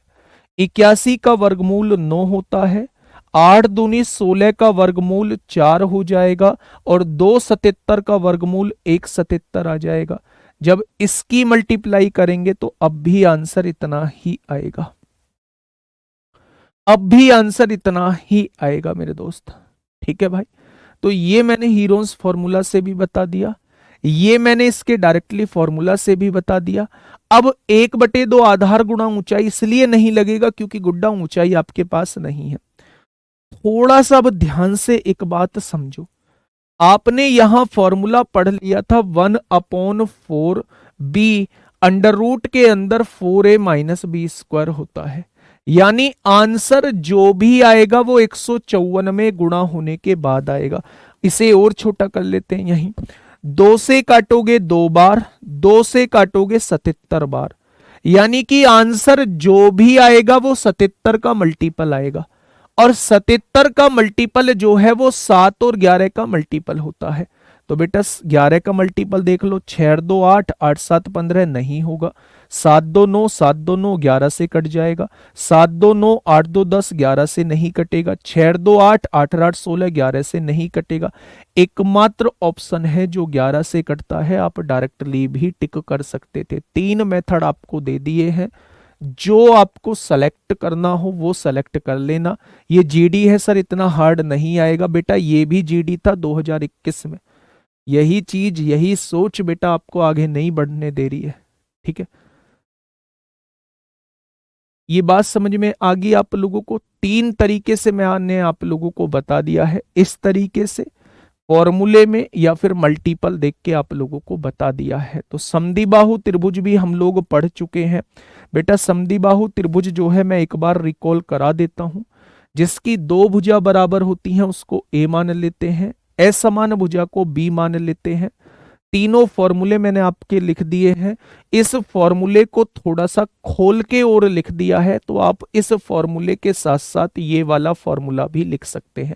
Speaker 1: 81 का वर्गमूल 9 होता है, 8 दूनी 16 का वर्गमूल 4 हो जाएगा, और 2 77 का वर्गमूल 1 77 आ जाएगा। जब इसकी मल्टीप्लाई करेंगे तो अब भी आंसर इतना ही आएगा, अब भी आंसर इतना ही आएगा मेरे दोस्त। ठीक है भाई, तो ये मैंने हीरोन्स फॉर्मूला से भी बता दिया, ये मैंने इसके डायरेक्टली फॉर्मूला से भी बता दिया। अब 1/2 आधार गुणा ऊंचाई इसलिए नहीं लगेगा क्योंकि गुड्डा ऊंचाई आपके पास नहीं है। थोड़ा सा अब ध्यान से एक बात समझो, आपने यहां फॉर्मूला पढ़ लिया था 1/4 बी, अंडर रूट के अंदर 4a-b² होता है, यानी आंसर जो भी आएगा वो 154 में गुणा होने के बाद आएगा। इसे और छोटा कर लेते हैं, यहीं 2 से काटोगे 2 बार, 2 से काटोगे 77 बार, यानी कि आंसर जो भी आएगा वो 77 का मल्टीपल आएगा, और 77 का मल्टीपल जो है वो 7 और 11 का मल्टीपल होता है। तो बेटा 11 का मल्टीपल देख लो, 6 2 8, 8 7 15 नहीं होगा, 7 2 9, 7 2 9 11 से कट जाएगा, 7 2 9, 8 2 10 11 से नहीं कटेगा, 6 2 8, 8 8 16 11 से नहीं कटेगा। एकमात्र ऑप्शन है जो 11 से कटता है, आप डायरेक्टली भी टिक कर सकते थे। 3 मेथड आपको दे दिए हैं, जो आपको सेलेक्ट करना हो वो सेलेक्ट कर लेना। ये जीडी है सर, इतना हार्ड नहीं आएगा बेटा, ये भी जीडी था 2021 में। यही चीज, यही सोच बेटा आपको आगे नहीं बढ़ने दे रही है। ठीक है, ये बात समझ में आ गई आप लोगों को। 3 तरीके से मैंने आप लोगों को बता दिया है, इस तरीके से फॉर्मूले में या फिर मल्टीपल देख के आप लोगों को बता दिया है। तो समद्विबाहु त्रिभुज भी हम लोग पढ़ चुके हैं बेटा। समद्विबाहु त्रिभुज जो है मैं एक बार रिकॉल करा देता हूं, जिसकी 2 भुजा बराबर होती हैं उसको ए मान लेते हैं, असमान भुजा को बी मान लेते हैं। तीनों फॉर्मूले मैंने आपके लिख दिए हैं, इस फॉर्मूले को थोड़ा सा खोल के और लिख दिया है, तो आप इस फॉर्मूले के साथ साथ ये वाला फॉर्मूला भी लिख सकते हैं।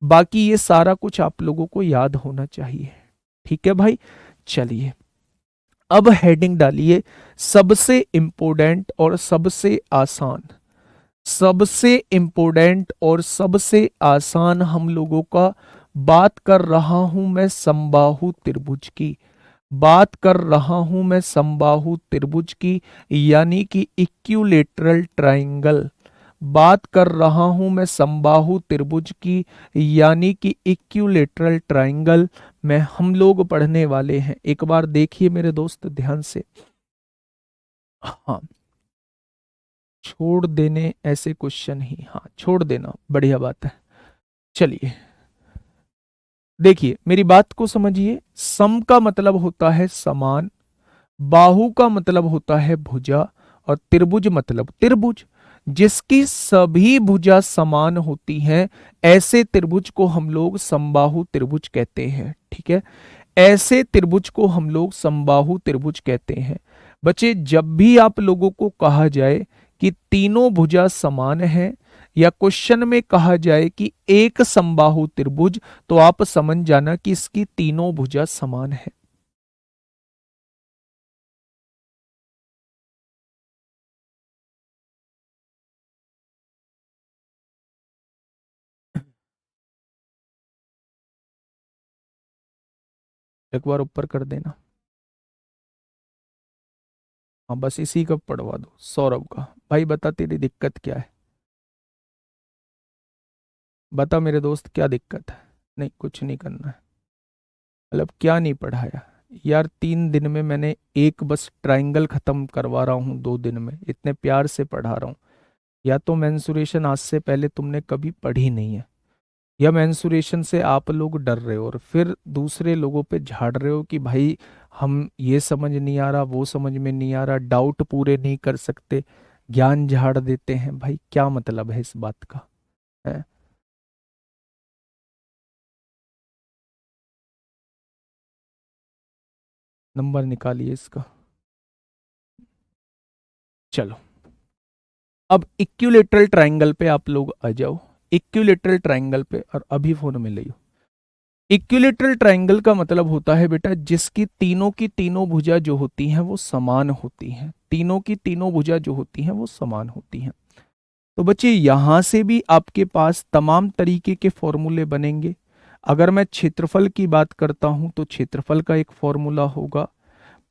Speaker 1: बाकी ये सारा कुछ आप लोगों को याद होना चाहिए। ठीक है भाई, चलिए अब हेडिंग डालिए, सबसे इंपोर्टेंट और सबसे आसान। सबसे इंपोर्टेंट और सबसे आसान हम लोगों का बात कर रहा हूं मैं समबाहु त्रिभुज की, बात कर रहा हूं मैं समबाहु त्रिभुज की, यानी कि इक्विलैटरल ट्रायंगल। बात कर रहा हूं मैं समबाहु त्रिभुज की, यानी कि इक्विलैटरल ट्रायंगल में हम लोग पढ़ने वाले हैं। एक बार देखिए मेरे दोस्त ध्यान से, हाँ छोड़ देने ऐसे क्वेश्चन ही, हाँ छोड़ देना, बढ़िया बात है। चलिए देखिए मेरी बात को समझिए, सम का मतलब होता है समान, बाहु का मतलब होता है भुजा, और त्रिभुज मतलब त्रिभुज। जिसकी सभी भुजा समान होती हैं ऐसे त्रिभुज को हम लोग समबाहु त्रिभुज कहते हैं। ठीक है, ऐसे त्रिभुज को हम लोग समबाहु त्रिभुज कहते हैं। बच्चे जब भी आप लोगों को कहा जाए कि तीनों भुजा समान है, या क्वेश्चन में कहा जाए कि एक समबाहु त्रिभुज, तो आप समझ जाना कि इसकी तीनों भुजा समान है। एक बार ऊपर कर देना, हाँ बस इसी का पढ़वा दो, सौरभ का। भाई बता तेरी दिक्कत क्या है, बता मेरे दोस्त क्या दिक्कत है। नहीं कुछ नहीं करना है, मतलब क्या नहीं पढ़ाया यार। 3 दिन में मैंने एक बस ट्रायंगल खत्म करवा रहा हूँ, 2 दिन में इतने प्यार से पढ़ा रहा हूँ। या तो मेंसुरेशन आज से पहले तुमने कभी पढ़ी नहीं है, या मेंसुरेशन से आप लोग डर रहे हो और फिर दूसरे लोगों पे झाड़ रहे हो कि भाई हम ये समझ नहीं आ रहा, वो समझ में नहीं आ रहा, डाउट पूरे नहीं कर सकते, ज्ञान झाड़ देते हैं। भाई क्या मतलब है इस बात का है? नंबर निकालिए इसका। चलो, अब इक्विलेटरल ट्रायंगल पे आप लोग आ जाओ। इक्विलेटरल ट्रायंगल पे, और अभी फोन में ले लो। इक्विलेटरल ट्रायंगल का मतलब होता है बेटा जिसकी तीनों की तीनों भुजा जो होती हैं वो समान होती हैं। तीनों की तीनों भुजा जो होती हैं वो समान होती हैं। तो बच्चे यहां से भी आपके पास तमाम तरीके के फॉर्मूले बनेंगे। अगर मैं क्षेत्रफल की बात करता हूं तो क्षेत्रफल का एक फॉर्मूला होगा।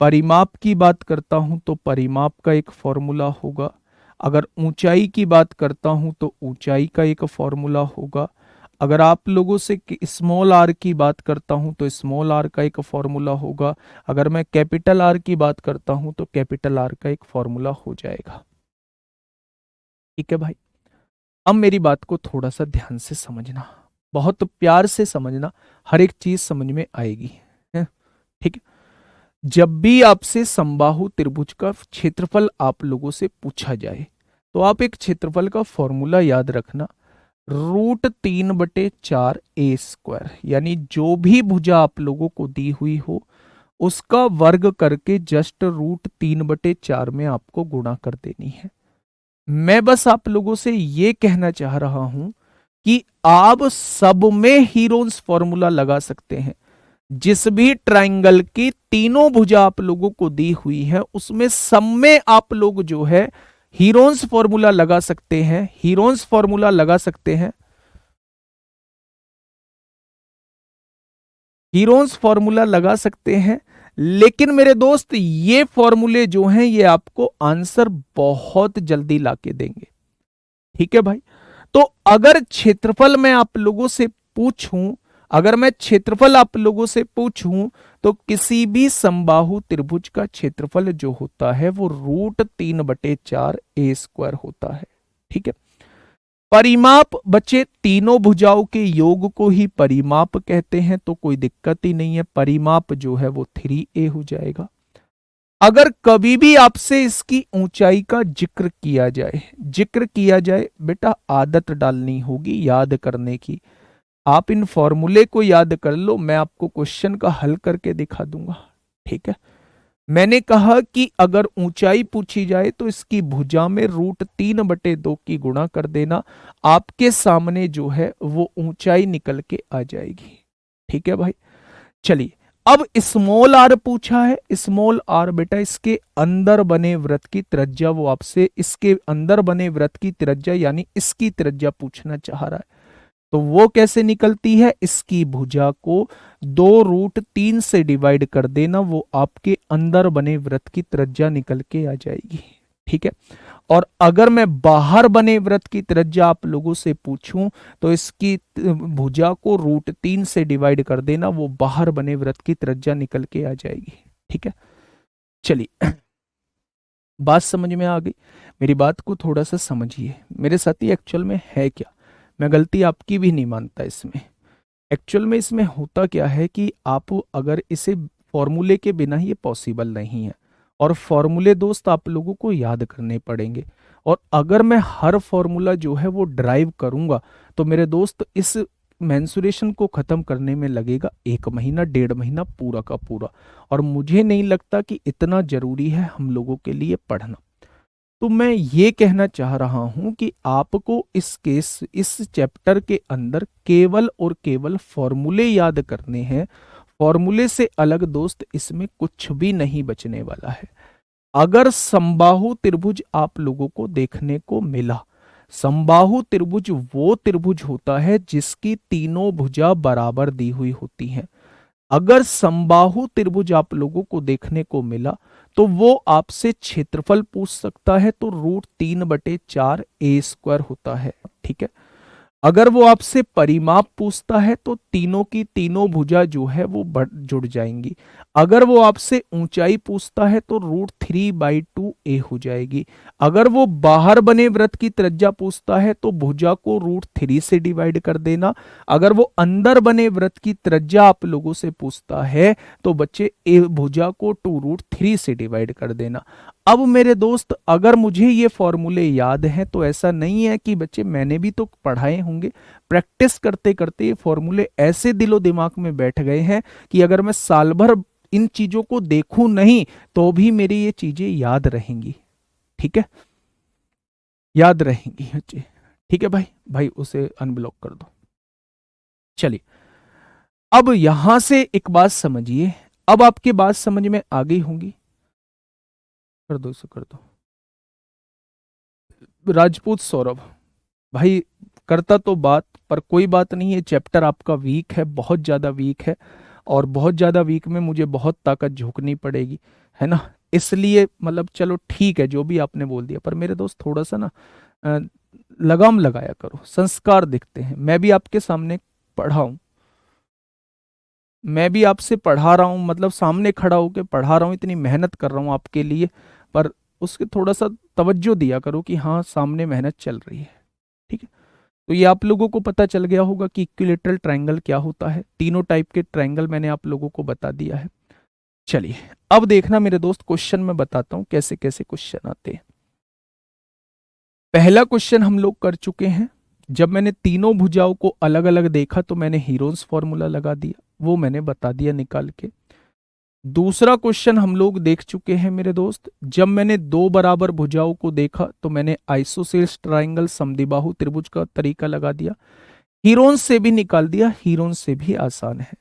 Speaker 1: परिमाप की बात करता हूं तो परिमाप का एक फॉर्मूला होगा। अगर ऊंचाई की बात करता हूं तो ऊंचाई का एक फॉर्मूला होगा। अगर आप लोगों से स्मॉल आर की बात करता हूं तो स्मॉल आर का एक फॉर्मूला होगा। अगर मैं कैपिटल आर की बात करता हूं तो कैपिटल आर का एक फॉर्मूला हो जाएगा। ठीक है भाई, अब मेरी बात को थोड़ा सा ध्यान से समझना, बहुत प्यार से समझना, हर एक चीज समझ में आएगी। है? ठीक है। जब भी आपसे समबाहु त्रिभुज का क्षेत्रफल आप लोगों से पूछा जाए तो आप एक क्षेत्रफल का फॉर्मूला याद रखना, √3/4 a², यानी जो भी भुजा आप लोगों को दी हुई हो उसका वर्ग करके जस्ट √3/4 में आपको गुणा कर देनी है। मैं बस आप लोगों से ये कहना चाह रहा हूं कि आप सब में हीरोन्स फॉर्मूला लगा सकते हैं। जिस भी ट्रायंगल की तीनों भुजा आप लोगों को दी हुई है उसमें सब में आप लोग जो है हीरोन्स फॉर्मूला लगा सकते हैं। हीरोन्स फॉर्मूला लगा सकते हैं। हीरोन्स फॉर्मूला लगा सकते हैं। लेकिन मेरे दोस्त ये फॉर्मूले जो हैं ये आपको आंसर बहुत जल्दी लाके देंगे। ठीक है भाई। तो अगर क्षेत्रफल मैं आप लोगों से पूछूं, अगर मैं क्षेत्रफल आप लोगों से पूछूं तो किसी भी समबाहु त्रिभुज का क्षेत्रफल जो होता है वो √3/4 a² होता है। ठीक है। परिमाप बच्चे तीनों भुजाओं के योग को ही परिमाप कहते हैं, तो कोई दिक्कत ही नहीं है, परिमाप जो है वो 3a हो जाएगा। अगर कभी भी आपसे इसकी ऊंचाई का जिक्र किया जाए बेटा आदत डालनी होगी याद करने की। आप इन फॉर्मूले को याद कर लो, मैं आपको क्वेश्चन का हल करके दिखा दूंगा। ठीक है। मैंने कहा कि अगर ऊंचाई पूछी जाए तो इसकी भुजा में √3/2 की गुणा कर देना, आपके सामने जो है वो ऊंचाई निकल के आ जाएगी। ठीक है भाई। चलिए, अब स्मॉल आर पूछा है। स्मॉल आर बेटा इसके अंदर बने वृत्त की त्रिज्या, वो आपसे इसके अंदर बने वृत्त की त्रिज्या यानी इसकी त्रिज्या पूछना चाह रहा है। तो वो कैसे निकलती है, इसकी भुजा को 2√3 से डिवाइड कर देना, वो आपके अंदर बने वृत्त की त्रिज्या निकल के आ जाएगी। ठीक है। और अगर मैं बाहर बने वृत्त की त्रिज्या आप लोगों से पूछूं तो इसकी भुजा को √3 से डिवाइड कर देना, वो बाहर बने वृत्त की त्रिज्या निकल के आ जाएगी। ठीक है। चलिए, बात समझ में आ गई। मेरी बात को थोड़ा सा समझिए मेरे साथी, एक्चुअल में है क्या। मैं गलती आपकी भी नहीं मानता इसमें। एक्चुअल में इसमें होता क्या है कि आप अगर इसे फॉर्मूले के बिना ही ये पॉसिबल नहीं है, और फॉर्मूले दोस्त आप लोगों को याद करने पड़ेंगे। और अगर मैं हर फॉर्मूला जो है वो ड्राइव करूंगा तो मेरे दोस्त इस मेंसुरेशन को खत्म करने में लगेगा 1 महीना 1.5 महीना पूरा का पूरा। और मुझे नहीं लगता कि इतना जरूरी है हम लोगों के लिए पढ़ना। तो मैं ये कहना चाह रहा हूं कि आपको इस चैप्टर के अंदर केवल और केवल फॉर्मूले याद करने हैं। फॉर्मूले से अलग दोस्त इसमें कुछ भी नहीं बचने वाला है। अगर समबाहु त्रिभुज आप लोगों को देखने को मिला, समबाहु त्रिभुज वो त्रिभुज होता है जिसकी तीनों भुजा बराबर दी हुई होती हैं। अगर समबाहु त्रिभुज आप लोगों को देखने को मिला तो वो आपसे क्षेत्रफल पूछ सकता है, तो √3/4 a² होता है। ठीक है। अगर वो आपसे परिमाप पूछता है तो तीनों की तीनों भुजा जो है वो जुड़ जाएंगी। अगर वो आपसे ऊंचाई पूछता है तो √3/2a हो जाएगी। अगर वो बाहर बने वृत्त की त्रिज्या पूछता है तो भुजा को √3 से डिवाइड कर देना। अगर वो अंदर बने वृत्त की त्रिज्या आप लोगों से पूछता है तो बच्चे भुजा को 2√3 से डिवाइड कर देना। अब मेरे दोस्त अगर मुझे ये फॉर्मूले याद हैं तो ऐसा नहीं है कि बच्चे मैंने भी तो पढ़ाए होंगे, प्रैक्टिस करते करते ये फॉर्मूले ऐसे दिलो दिमाग में बैठ गए हैं कि अगर मैं साल भर इन चीजों को देखूं नहीं तो भी मेरी ये चीजें याद रहेंगी, ठीक है, याद रहेंगी। अच्छा, ठीक है भाई, भाई उसे अनब्लॉक कर दो। चलिए, अब यहां से एक बात समझिए, अब आपकी बात समझ में आ गई होंगी। कर दो इसे, कर दो। राजपूत सौरभ भाई करता तो बात, पर कोई बात नहीं है, चैप्टर आपका वीक है, बहुत ज्यादा वीक है, और बहुत ज्यादा वीक में मुझे बहुत ताकत झोंकनी पड़ेगी, है ना, इसलिए मतलब चलो ठीक है जो भी आपने बोल दिया, पर मेरे दोस्त थोड़ा सा ना अ, लगाम लगाया करो, संस्कार दिखते हैं। मैं भी आपके सामने पढ़ा हूं, मैं भी आपसे पढ़ा रहा हूं, मतलब सामने खड़ा होकर पढ़ा रहा हूं, इतनी मेहनत कर रहा हूं आपके लिए, पर उसके थोड़ा सा तवज्जो दिया करो कि हाँ सामने मेहनत चल रही है, ठीक है। तो ये आप लोगों को पता चल गया होगा कि इक्विलेटरल ट्रायंगल क्या होता है, तीनों टाइप के ट्रायंगल मैंने आप लोगों को बता दिया है। चलिए, अब देखना मेरे दोस्त, क्वेश्चन में बताता हूं कैसे कैसे क्वेश्चन आते हैं। पहला क्वेश्चन हम लोग कर चुके हैं, जब मैंने तीनों भुजाओं को अलग अलग देखा तो मैंने हीरोन्स फॉर्मूला लगा दिया, वो मैंने बता दिया निकाल के। दूसरा क्वेश्चन हम लोग देख चुके हैं मेरे दोस्त, जब मैंने दो बराबर भुजाओं को देखा तो मैंने आइसोसेल्स ट्रायंगल समद्विबाहु त्रिभुज का तरीका लगा दिया, हीरोन्स से भी निकाल दिया, हीरोन्स से भी आसान है।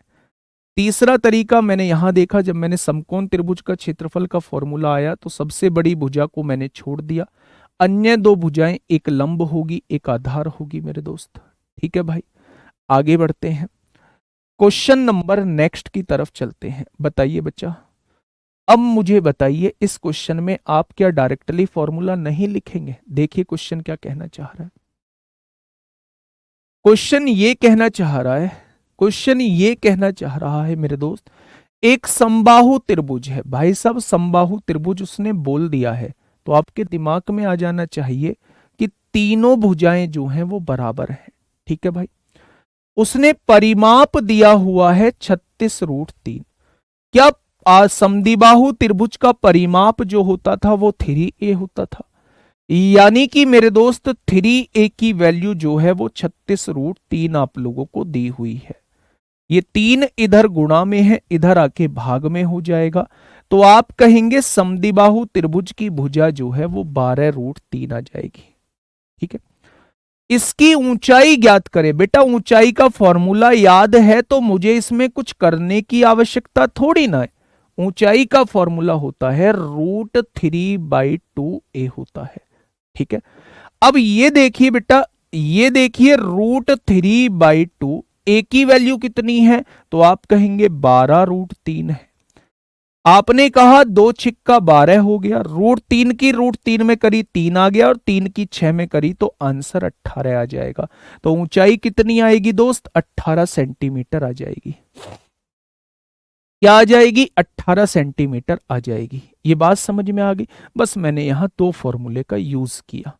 Speaker 1: तीसरा तरीका मैंने यहां देखा, जब मैंने समकोण त्रिभुज का क्षेत्रफल का फॉर्मूला आया तो सबसे बड़ी भुजा को मैंने छोड़ दिया, अन्य दो भुजाएं एक लंब होगी एक आधार होगी मेरे दोस्त, ठीक है भाई। आगे बढ़ते हैं, क्वेश्चन नंबर नेक्स्ट की तरफ चलते हैं। बताइए बच्चा, अब मुझे बताइए इस क्वेश्चन में आप क्या डायरेक्टली फॉर्मूला नहीं लिखेंगे? देखिए क्वेश्चन क्या कहना चाह रहा है, क्वेश्चन ये कहना चाह रहा है, क्वेश्चन ये कहना चाह रहा है मेरे दोस्त, एक समबाहु त्रिभुज है भाई साहब, समबाहु त्रिभुज उसने बोल दिया है, तो आपके दिमाग में आ जाना चाहिए कि तीनों भुजाएं जो हैं वो बराबर हैं, ठीक है भाई। उसने परिमाप दिया हुआ है 36√3। क्या समद्विबाहु त्रिभुज का परिमाप जो होता था वो 3a होता था, यानी कि मेरे दोस्त 3a की वैल्यू जो है वो 36√3 आप लोगों को दी हुई है। ये 3 इधर गुणा में है, इधर आके भाग में हो जाएगा, तो आप कहेंगे समद्विबाहु त्रिभुज की भुजा जो है वो 12√3 आ जाएगी, ठीक है। इसकी ऊंचाई ज्ञात करें। बेटा ऊंचाई का फॉर्मूला याद है तो मुझे इसमें कुछ करने की आवश्यकता थोड़ी ना है, ऊंचाई का फॉर्मूला होता है √3/2a होता है, ठीक है। अब ये देखिए बेटा, ये देखिए √3/2, a की वैल्यू कितनी है, तो आप कहेंगे 12√3 है। आपने कहा 2×6=12 हो गया, √3 की √3 में करी 3 आ गया, और 3 की 6 में करी तो आंसर 18 आ जाएगा। तो ऊंचाई कितनी आएगी दोस्त? 18 सेंटीमीटर आ जाएगी। क्या आ जाएगी? 18 सेंटीमीटर आ जाएगी। ये बात समझ में आ गई? बस मैंने यहां दो फॉर्मूले का यूज किया,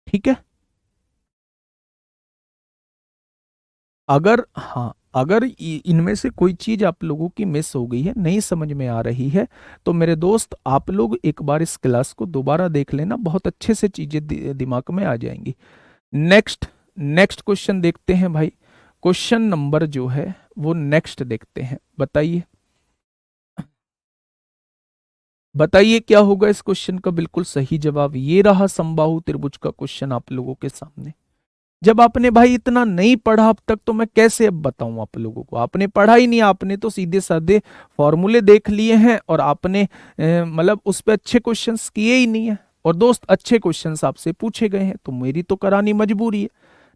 Speaker 1: ठीक है। अगर हाँ, अगर इनमें से कोई चीज आप लोगों की मिस हो गई है, नहीं समझ में आ रही है, तो मेरे दोस्त आप लोग एक बार इस क्लास को दोबारा देख लेना, बहुत अच्छे से चीजें दिमाग में आ जाएंगी। नेक्स्ट नेक्स्ट क्वेश्चन देखते हैं भाई, क्वेश्चन नंबर जो है वो नेक्स्ट देखते हैं। बताइए बताइए क्या होगा इस क्वेश्चन का बिल्कुल सही जवाब? ये रहा समबाहु त्रिभुज का क्वेश्चन आप लोगों के सामने। जब आपने भाई इतना नहीं पढ़ा अब तक, तो मैं कैसे अब बताऊं आप लोगों को? आपने पढ़ा ही नहीं, आपने तो सीधे साधे फॉर्मूले देख लिए हैं, और आपने मतलब उस पर अच्छे क्वेश्चंस किए ही नहीं है। और दोस्त अच्छे क्वेश्चंस आपसे पूछे गए हैं तो मेरी तो करानी मजबूरी है,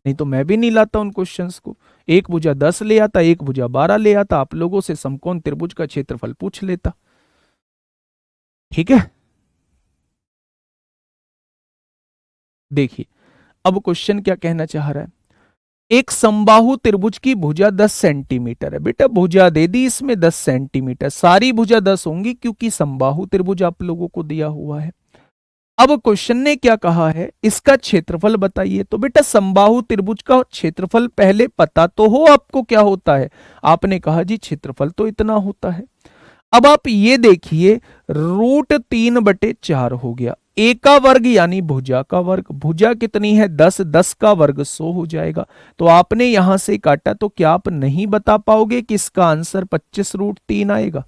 Speaker 1: नहीं तो मैं भी नहीं लाता उन क्वेश्चंस को। एक भुजा 10 ले आता, एक भुजा 12 ले आता, आप लोगों से समकोण त्रिभुज का क्षेत्रफल पूछ लेता, ठीक है। देखिए अब क्वेश्चन क्या कहना चाह रहा है, एक समबाहु त्रिभुज की भुजा 10 सेंटीमीटर है। बेटा भुजा दे दी इसमें 10 सेंटीमीटर, सारी भुजा 10 होंगी क्योंकि समबाहु त्रिभुज आप लोगों को दिया हुआ है। अब क्वेश्चन ने क्या कहा है, इसका क्षेत्रफल बताइए। तो बेटा समबाहु त्रिभुज का क्षेत्रफल पहले पता तो हो आपको क्या होता है। आपने कहा जी क्षेत्रफल तो इतना होता है। अब आप ये देखिए √3/4 हो गया, ए का वर्ग यानी भुजा का वर्ग, भुजा कितनी है 10, 10 का वर्ग 100 हो जाएगा। तो आपने यहां से काटा, तो क्या आप नहीं बता पाओगे कि इसका आंसर 25√3 आएगा?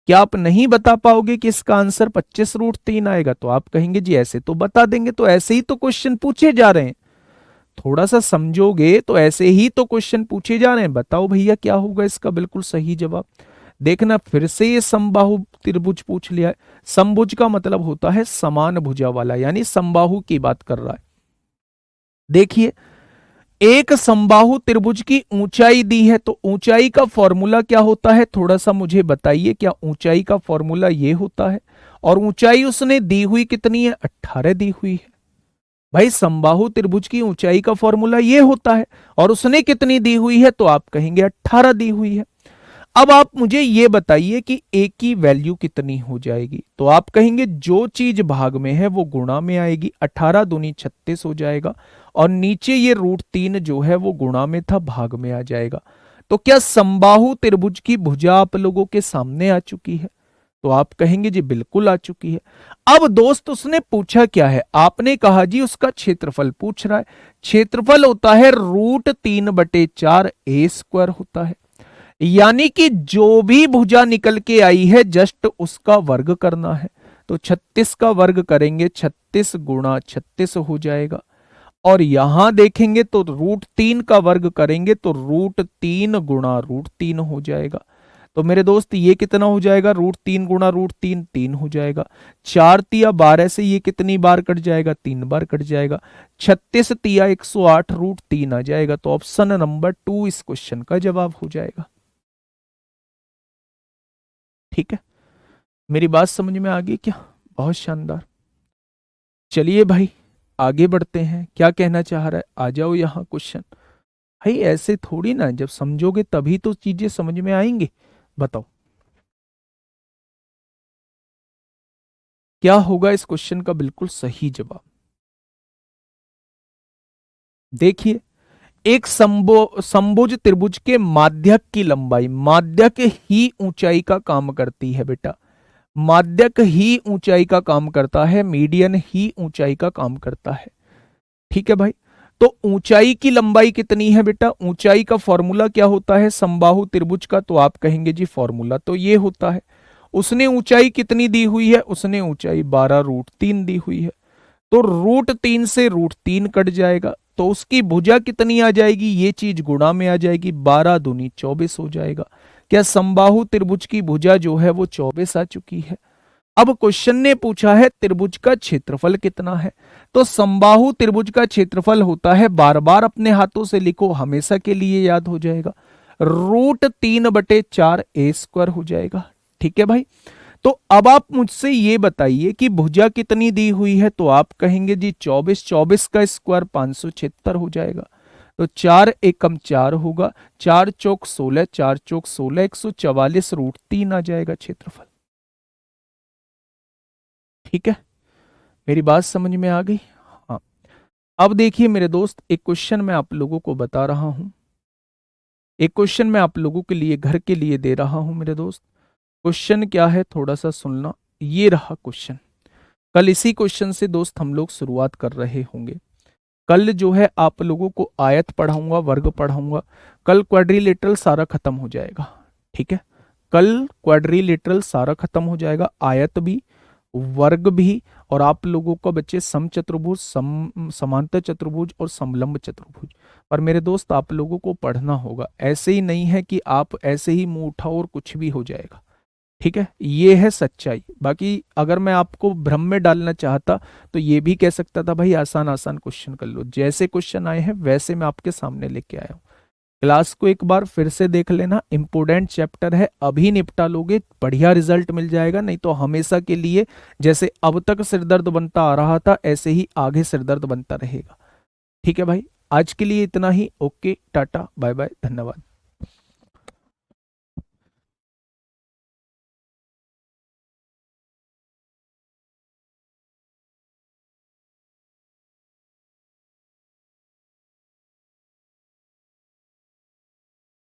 Speaker 1: क्या आप नहीं बता पाओगे कि इसका आंसर 25√3 आएगा? तो आप कहेंगे जी ऐसे तो बता देंगे, तो ऐसे ही तो क्वेश्चन पूछे जा रहे हैं, थोड़ा सा समझोगे तो ऐसे ही तो क्वेश्चन पूछे जा रहे हैं। बताओ भैया क्या होगा इसका बिल्कुल सही जवाब? देखना, फिर से ये समबाहु त्रिभुज पूछ लिया है। समभुज का मतलब होता है समान भुजा वाला, यानी समबाहु की बात कर रहा है। देखिए, एक समबाहु त्रिभुज की ऊंचाई दी है, तो ऊंचाई का फॉर्मूला क्या होता है? थोड़ा सा मुझे बताइए, क्या ऊंचाई का फॉर्मूला ये होता है? और ऊंचाई उसने दी हुई कितनी है? 18 दी हुई है। भाई समबाहु त्रिभुज की ऊंचाई का फॉर्मूला ये होता है, और उसने कितनी दी हुई है? तो आप कहेंगे 18 दी हुई है। अब आप मुझे ये बताइए कि ए की वैल्यू कितनी हो जाएगी? तो आप कहेंगे जो चीज भाग में है वो गुणा में आएगी, 18 दूनी 36 हो जाएगा, और नीचे ये √3 जो है वो गुणा में था, भाग में आ जाएगा। तो क्या समबाहु त्रिभुज की भुजा आप लोगों के सामने आ चुकी है? तो आप कहेंगे जी बिल्कुल आ चुकी है। अब दोस्त उसने पूछा क्या है? आपने कहा जी उसका क्षेत्रफल पूछ रहा है। क्षेत्रफल होता है √3/4 a² होता है, यानी कि जो भी भुजा निकल के आई है जस्ट उसका वर्ग करना है। तो 36 का वर्ग करेंगे, 36 गुणा 36 हो जाएगा। और यहां देखेंगे तो √3 का वर्ग करेंगे तो √3 गुणा √3 हो जाएगा। तो मेरे दोस्त ये कितना हो जाएगा? √3 गुणा √3 3 हो जाएगा। 4 तिया 12 से ये कितनी बार कट जाएगा? 3 बार कट जाएगा। 36 तिया 108 √3 आ जाएगा। तो ऑप्शन नंबर 2 इस क्वेश्चन का जवाब हो जाएगा। ठीक है, मेरी बात समझ में आ गई क्या? बहुत शानदार। चलिए भाई आगे बढ़ते हैं, क्या कहना चाह रहा है? आ जाओ यहां क्वेश्चन। भाई ऐसे थोड़ी ना, जब समझोगे तभी तो चीजें समझ में आएंगी। बताओ क्या होगा इस क्वेश्चन का बिल्कुल सही जवाब? देखिए, एक समभुज त्रिभुज के माध्यक की लंबाई, माध्यक ही ऊंचाई का काम करती है बेटा, माध्यक ही ऊंचाई का काम करता है, मीडियन ही ऊंचाई का काम करता है। ठीक है भाई, तो ऊंचाई की लंबाई कितनी है बेटा? ऊंचाई का फॉर्मूला क्या होता है समबाहु त्रिभुज का? तो आप कहेंगे जी फॉर्मूला तो ये होता है। उसने ऊंचाई कितनी दी हुई है? उसने ऊंचाई 12√3 दी हुई है। तो √3 से √3 कट जाएगा, तो उसकी भुजा कितनी आ जाएगी? ये चीज गुणा में आ जाएगी, 12 दूनी 24 हो जाएगा। क्या समबाहु त्रिभुज की भुजा जो है वो 24 आ चुकी है? अब क्वेश्चन ने पूछा है त्रिभुज का क्षेत्रफल कितना है, तो समबाहु त्रिभुज का क्षेत्रफल होता है, बार बार अपने हाथों से लिखो, हमेशा के लिए याद हो जाएगा, √3/4 a² हो जाएगा। ठीक है भाई, तो अब आप मुझसे ये बताइए कि भुजा कितनी दी हुई है? तो आप कहेंगे जी 24, 24 का स्क्वायर 576 हो जाएगा। तो 4 एकम 4 होगा, 4 चौक 16, 4 चौक 16, 144 √3 आ जाएगा क्षेत्रफल। ठीक है, मेरी बात समझ में आ गई? हाँ, अब देखिए मेरे दोस्त, एक क्वेश्चन मैं आप लोगों को बता रहा हूं, एक क्वेश्चन मैं आप लोगों के लिए घर के लिए दे रहा हूं मेरे दोस्त। क्वेश्चन क्या है थोड़ा सा सुनना। ये रहा क्वेश्चन। कल इसी क्वेश्चन से दोस्त हम लोग शुरुआत कर रहे होंगे। कल जो है आप लोगों को आयत पढ़ाऊंगा, वर्ग पढ़ाऊंगा। कल क्वाड्रिलेटरल सारा खत्म हो जाएगा। ठीक है, कल क्वाड्रिलेटरल सारा खत्म हो जाएगा, आयत भी, वर्ग भी, और आप लोगों का बच्चे समचतुर्भुज, समांतर चतुर्भुज और समलंब चतुर्भुज। पर मेरे दोस्त आप लोगों को पढ़ना होगा, ऐसे ही नहीं है कि आप ऐसे ही मुंह उठाओ और कुछ भी हो जाएगा। ठीक है, ये है सच्चाई। बाकी अगर मैं आपको भ्रम में डालना चाहता तो ये भी कह सकता था भाई आसान आसान क्वेश्चन कर लो, जैसे क्वेश्चन आए हैं वैसे मैं आपके सामने लेके आया हूं। क्लास को एक बार फिर से देख लेना, इंपोर्टेंट चैप्टर है, अभी निपटा लोगे बढ़िया रिजल्ट मिल जाएगा, नहीं तो हमेशा के लिए जैसे अब तक सिरदर्द बनता आ रहा था ऐसे ही आगे सिरदर्द बनता रहेगा। ठीक है भाई, आज के लिए इतना ही। ओके, टाटा, बाय बाय, धन्यवाद।